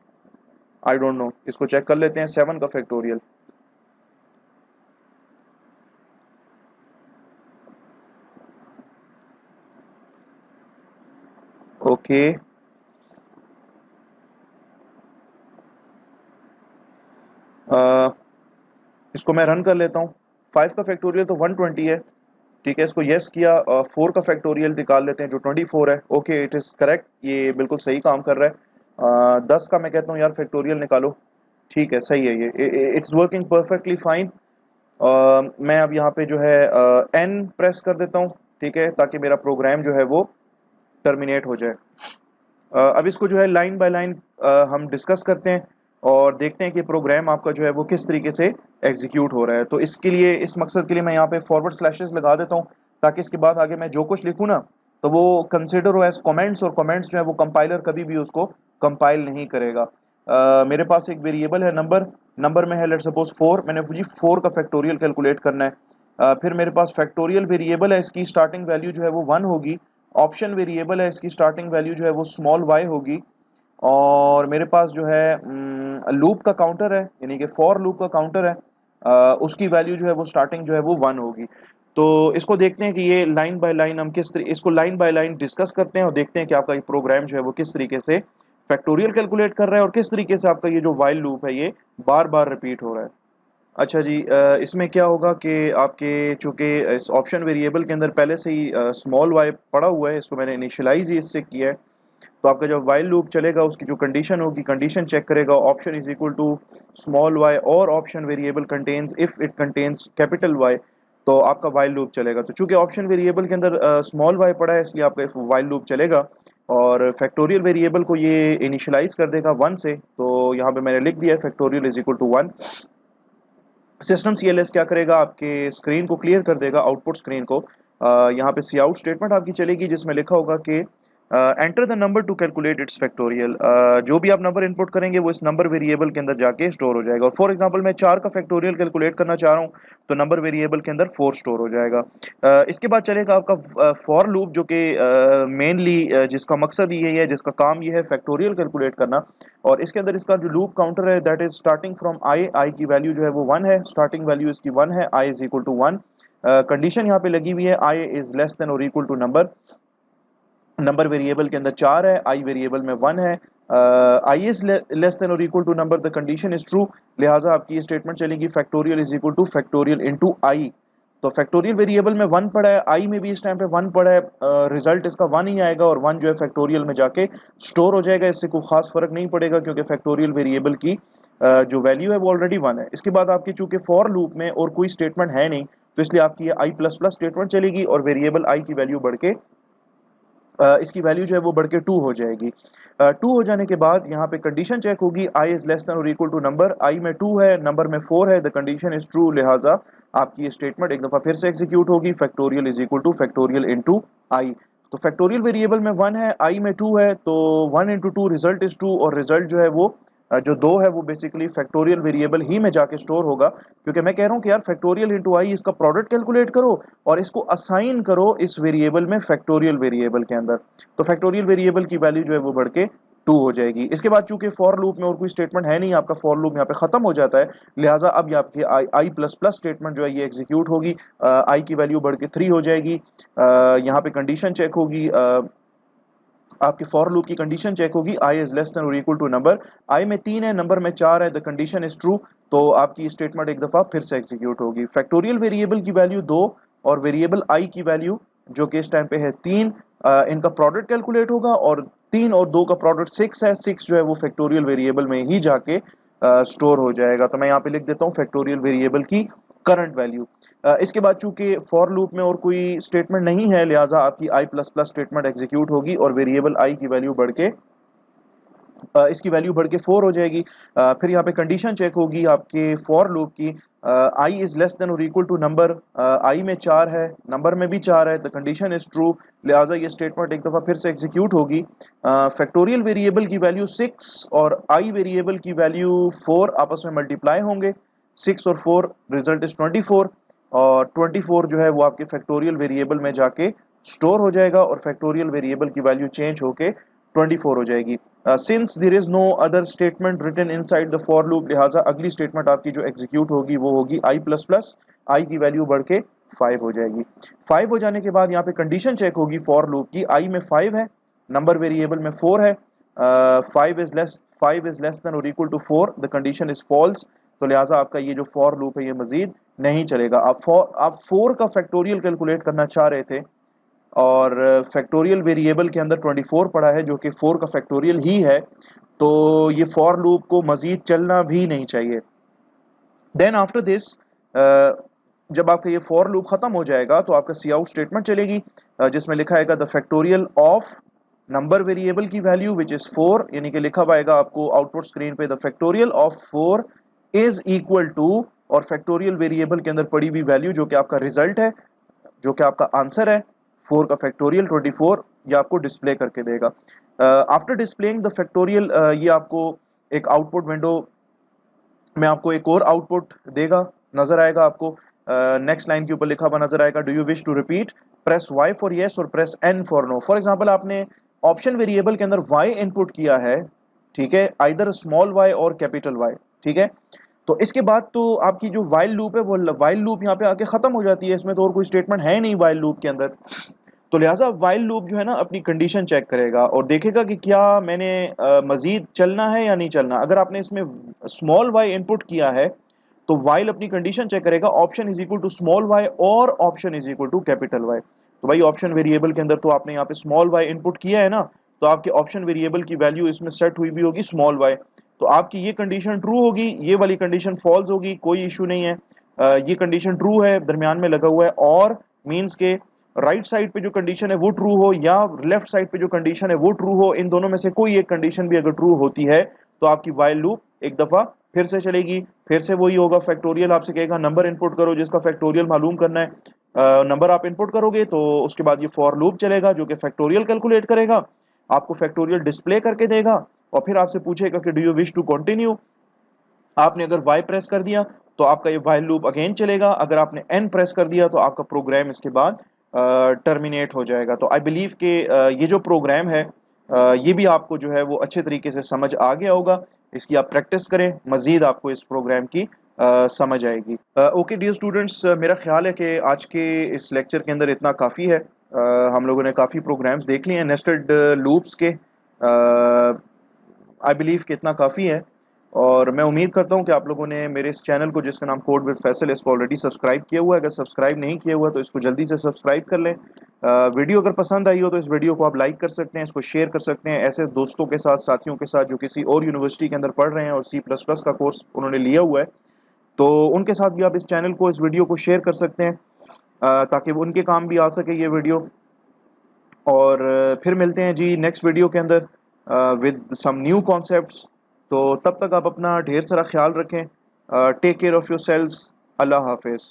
आई डोंट नो, इसको चेक कर लेते हैं 7 का फैक्टोरियल। ओके, इसको मैं रन कर लेता हूँ, 5 का फैक्टोरियल तो 120 है, ठीक है, इसको यस किया, 4 का फैक्टोरियल निकाल लेते हैं जो 24 है, ओके इट इज़ करेक्ट, ये बिल्कुल सही काम कर रहा है। 10 का मैं कहता हूँ यार फैक्टोरियल निकालो, ठीक है सही है, ये इट्स वर्किंग परफेक्टली फाइन। मैं अब यहाँ पे जो है एन प्रेस कर देता हूँ, ठीक है, ताकि मेरा प्रोग्राम जो है वो टर्मिनेट हो जाए। अब इसको जो है लाइन बाय लाइन हम डिस्कस करते हैं, और देखते हैं कि प्रोग्राम आपका जो है वो किस तरीके से एग्जीक्यूट हो रहा है। तो इसके लिए, इस मकसद के लिए मैं यहाँ पे फॉरवर्ड स्लैशेस लगा देता हूँ, ताकि इसके बाद आगे मैं जो कुछ लिखूँ ना, तो वो कंसिडर हो एज कमेंट्स, और कमेंट्स जो है वो कंपाइलर कभी भी उसको कंपाइल नहीं करेगा। मेरे पास एक वेरिएबल है नंबर में है लेट्स सपोज 4, मैंने जी 4 का फैक्टोरियल कैलकुलेट करना है। फिर मेरे पास फैक्टोरियल वेरिएबल है, इसकी स्टार्टिंग वैल्यू जो है वो 1 होगी, ऑप्शन वेरिएबल है, इसकी स्टार्टिंग वैल्यू जो है वो स्मॉल y होगी, और मेरे पास जो है लूप का काउंटर है, यानी कि फॉर लूप का काउंटर है, उसकी वैल्यू जो है वो स्टार्टिंग जो है वो 1 होगी। तो इसको देखते हैं कि ये लाइन बाय लाइन हम इसको लाइन बाय लाइन डिस्कस करते हैं, और देखते हैं कि आपका ये प्रोग्राम जो है वो किस तरीके से फैक्टोरियल कैलकुलेट कर रहा है, और किस तरीके से आपका ये जो वाइल लूप है ये बार बार रिपीट हो रहा है। अच्छा जी, इसमें क्या होगा कि आपके चूँकि इस ऑप्शन वेरिएबल के अंदर पहले से ही स्मॉल वाई पड़ा हुआ है, इसको मैंने इनिशियलाइज ही इससे किया है, तो आपका जब वाइल लूप चलेगा उसकी जो कंडीशन होगी, कंडीशन चेक करेगा option is equal to small Y और option variable contains if it contains capital Y, तो आपका वाइल लूप चलेगा। तो चूंकि ऑप्शन वेरिएबल के अंदर स्मॉल वाई पड़ा है इसलिए आपका वाइल लूप चलेगा, और फैक्टोरियल वेरिएबल को ये इनिशियलाइज कर देगा 1 से, तो यहाँ पे मैंने लिख दिया है factorial is equal to 1। System CLS क्या करेगा, आपके स्क्रीन को क्लियर कर देगा, आउटपुट स्क्रीन को। यहाँ पे सी आउट स्टेटमेंट आपकी चलेगी जिसमें लिखा होगा कि enter the number two calculate it's factorial. जो भी आप नंबर इनपुट करेंगे वो इस नंबर वेरिएबल के अंदर जाके स्टोर हो जाएगा। फॉर एग्जांपल मैं 4 का फैक्टोरियल कैलकुलेट करना चाह रहा हूँ तो नंबर वेरिएबल के अंदर 4 स्टोर हो जाएगा। इसके बाद चलेगा आपका फॉर लूप, जो कि मेनली जिसका मकसद ये है, जिसका काम ये है फैक्टोरियल कैलकुलेट करना। और इसके अंदर इसका जो लूप काउंटर है that is starting from I की वैल्यू जो है वो 1 है, स्टार्टिंग वैल्यू इसकी 1 है, I is equal to 1। Condition यहाँ पे लगी हुई है आई इज लेस देन और equal to number. Number variable के अंदर 4 है, आई वेरिएबल में 1 है। आई इज लेस देन और equal to number, the condition is true, लिहाजा आपकी ये स्टेटमेंट चलेगी factorial is equal to factorial into I. तो फैक्टोरियल वेरिएबल में 1 पड़ा है, आई में भी इस टाइम पे 1 पड़ा है, रिजल्ट इसका 1 ही आएगा और 1 जो है फैक्टोरियल में जाके स्टोर हो जाएगा। इससे कोई खास फर्क नहीं पड़ेगा क्योंकि फैक्टोरियल वेरिएबल की जो वैल्यू है वो ऑलरेडी 1 है। इसके बाद आपकी चूंकि फॉर लूप में और कोई स्टेटमेंट है नहीं तो इसलिए आपकी ये आई प्लस प्लस स्टेटमेंट चलेगी और वेरिएबल आई की वैल्यू बढ़ के इसकी वैल्यू जो है वो बढ़ के 2 हो जाएगी। 2 हो जाने के बाद यहाँ पे कंडीशन चेक होगी, आई इज लेस देन और इक्वल टू नंबर, आई में 2 है, नंबर में 4 है, द कंडीशन इज ट्रू, लिहाजा आपकी ये स्टेटमेंट एक दफ़ा फिर से एग्जीक्यूट होगी, factorial is equal to factorial into I. तो फैक्टोरियल वेरिएबल में 1 है, आई में 2 है, तो 1 इंटू 2 रिजल्ट इज 2, और रिजल्ट जो है वो जो 2 है वो बेसिकली फैक्टोरियल वेरिएबल ही में जाके स्टोर होगा। क्योंकि मैं कह रहा हूँ कि यार फैक्टोरियल इंटू आई इसका प्रोडक्ट कैलकुलेट करो और इसको असाइन करो इस वेरिएबल में फैक्टोरियल वेरिएबल के अंदर, तो फैक्टोरियल वेरिएबल की वैल्यू जो है वो बढ़ के 2 हो जाएगी। इसके बाद चूंकि फॉर लूप में और कोई स्टेटमेंट है नहीं, आपका फॉर लूप यहाँ पे खत्म हो जाता है, लिहाजा अब ये आपकी आई प्लस प्लस स्टेटमेंट जो है ये एग्जीक्यूट होगी, आई की वैल्यू बढ़ के 3 हो जाएगी। यहाँ पे कंडीशन चेक होगी, आपके फॉर लूप की कंडीशन चेक होगी, आई इज लेस देन और इक्वल टू नंबर, आई में 3 है, नंबर में 4 है, द कंडीशन इज ट्रू, तो आपकी स्टेटमेंट एक दफा फिर से एग्जीक्यूट होगी। फैक्टोरियल वेरिएबल की वैल्यू 2 और वेरिएबल आई की वैल्यू जो कि इस टाइम पे है 3, इनका प्रोडक्ट कैलकुलेट होगा और 3 और 2 का प्रोडक्ट 6 है, 6 जो है वो फैक्टोरियल वेरिएबल में ही जाके स्टोर हो जाएगा। तो मैं यहाँ पे लिख देता हूँ फैक्टोरियल वेरिएबल की करंट वैल्यू। इसके बाद चूंकि फॉर लूप में और कोई स्टेटमेंट नहीं है, लिहाजा आपकी आई प्लस प्लस स्टेटमेंट एग्जीक्यूट होगी और वेरिएबल आई की वैल्यू बढ़ के इसकी वैल्यू बढ़ के 4 हो जाएगी। फिर यहाँ पे कंडीशन चेक होगी आपके फॉर लूप की, आई इज लेस देन और इक्वल टू नंबर, आई में 4 है, नंबर में भी 4 है, द कंडीशन इज ट्रू, लिहाजा ये स्टेटमेंट एक दफ़ा फिर से एग्जीक्यूट होगी। फैक्टोरियल वेरिएबल की वैल्यू 6 और आई वेरिएबल की वैल्यू 4 आपस में मल्टीप्लाई होंगे, 6 और 4 रिजल्ट इज 24, और 24 जो है वो आपके फैक्टोरियल वेरिएबल में जाके स्टोर हो जाएगा और फैक्टोरियल वेरिएबल की वैल्यू चेंज होके 24 हो जाएगी। Since there is no other statement written inside the for loop, लिहाजा अगली स्टेटमेंट आपकी जो एग्जीक्यूट होगी वो होगी आई प्लस प्लस, आई की वैल्यू बढ़ के 5 हो जाएगी। 5 हो जाने के बाद यहाँ पे कंडीशन चेक होगी फॉर लूप की, आई में 5 है, नंबर वेरिएबल में 4 है, 5 इज लेस देन और equal to 4, the condition is false, तो लिहाजा आपका ये जो फॉर लूप है ये मजीद नहीं चलेगा। आप 4 का फैक्टोरियल कैलकुलेट करना चाह रहे थे और फैक्टोरियल वेरिएबल के अंदर 24 पड़ा है जो कि 4 का फैक्टोरियल ही है, तो ये फॉर लूप को मजीद चलना भी नहीं चाहिए। देन आफ्टर दिस जब आपका ये फॉर लूप खत्म हो जाएगा तो आपका सी आउट स्टेटमेंट चलेगी, जिसमें लिखा आएगा the factorial of number variable की वैल्यू विच इज 4, यानी कि लिखा पाएगा आपको आउटपुट स्क्रीन पे the factorial of 4 is equal to, और फैक्टोरियल वेरिएबल के अंदर पड़ी हुई वैल्यू जो कि आपका रिजल्ट है, जो कि आपका आंसर है 4 का फैक्टोरियल 24, ये आपको डिस्प्ले करके देगा। आफ्टर डिस्प्लेइंग द फैक्टोरियल ये आपको एक आउटपुट विंडो में आपको एक और आउटपुट देगा, नजर आएगा आपको, नेक्स्ट लाइन के ऊपर लिखा हुआ नजर आएगा, do you wish to repeat, press Y for yes और press N for no. For example आपने ऑप्शन वेरिएबल के अंदर वाई इनपुट किया है, ठीक है, either small Y or capital Y, ठीक है, तो इसके बाद तो आपकी जो वाइल लूप है वो वाइल लूप यहाँ पे आके खत्म हो जाती है, इसमें तो और कोई स्टेटमेंट है नहीं वाइल लूप के अंदर, तो लिहाजा वाइल लूप जो है ना अपनी कंडीशन चेक करेगा और देखेगा कि क्या मैंने मजीद चलना है या नहीं चलना। अगर आपने इसमें स्मॉल वाई इनपुट किया है तो वाइल अपनी कंडीशन चेक करेगा, option is equal to small Y और option is equal to capital Y. तो भाई ऑप्शन वेरिएबल के अंदर तो आपने यहाँ पे स्मॉल वाई इनपुट किया है ना, तो आपके ऑप्शन वेरिएबल की वैल्यू इसमें सेट हुई भी होगी स्मॉल y। तो आपकी ये कंडीशन ट्रू होगी, ये वाली कंडीशन फॉल्स होगी, कोई इशू नहीं है। ये कंडीशन ट्रू है, दरमियान में लगा हुआ है, और मीन्स के राइट साइड पे जो कंडीशन है वो ट्रू हो या लेफ्ट साइड पे जो कंडीशन है वो ट्रू हो, इन दोनों में से कोई एक कंडीशन भी अगर ट्रू होती है तो आपकी वाइल लूप एक दफा फिर से चलेगी। फिर से वही होगा, फैक्टोरियल आपसे कहेगा नंबर इनपुट करो जिसका फैक्टोरियल मालूम करना है। नंबर आप इनपुट करोगे तो उसके बाद ये फॉर लूप चलेगा जो कि फैक्टोरियल कैलकुलेट करेगा, आपको फैक्टोरियल डिस्प्ले करके देगा, और फिर आपसे पूछेगा कि do you wish to continue. आपने अगर y प्रेस कर दिया तो आपका ये while लूप अगेन चलेगा, अगर आपने n प्रेस कर दिया तो आपका प्रोग्राम इसके बाद टर्मिनेट हो जाएगा। तो आई बिलीव कि ये जो प्रोग्राम है ये भी आपको जो है वो अच्छे तरीके से समझ आ गया होगा। इसकी आप प्रैक्टिस करें, मज़ीद आपको इस प्रोग्राम की समझ आएगी। ओके डियर स्टूडेंट्स, मेरा ख्याल है कि आज के इस लेक्चर के अंदर इतना काफ़ी है। हम लोगों ने काफ़ी प्रोग्राम्स देख लिए हैं नेस्टेड लूप्स के। आई बिलीव कि इतना काफ़ी है, और मैं उम्मीद करता हूं कि आप लोगों ने मेरे इस चैनल को जिसका नाम कोड विद फैसल है इसको ऑलरेडी सब्सक्राइब किया हुआ है। अगर सब्सक्राइब नहीं किया हुआ तो इसको जल्दी से सब्सक्राइब कर लें। वीडियो अगर पसंद आई हो तो इस वीडियो को आप लाइक कर सकते हैं, इसको शेयर कर सकते हैं ऐसे दोस्तों के साथ, साथियों के साथ जो किसी और यूनिवर्सिटी के अंदर पढ़ रहे हैं और C++ का कोर्स उन्होंने लिया हुआ है, तो उनके साथ भी आप इस चैनल को, इस वीडियो को शेयर कर सकते हैं ताकि वो उनके काम भी आ सके ये वीडियो। और फिर मिलते हैं जी नेक्स्ट वीडियो के अंदर विद सम न्यू कॉन्सेप्ट्स। तो तब तक आप अपना ढेर सारा ख्याल रखें। Take care of your selves. अल्लाह हाफिज़।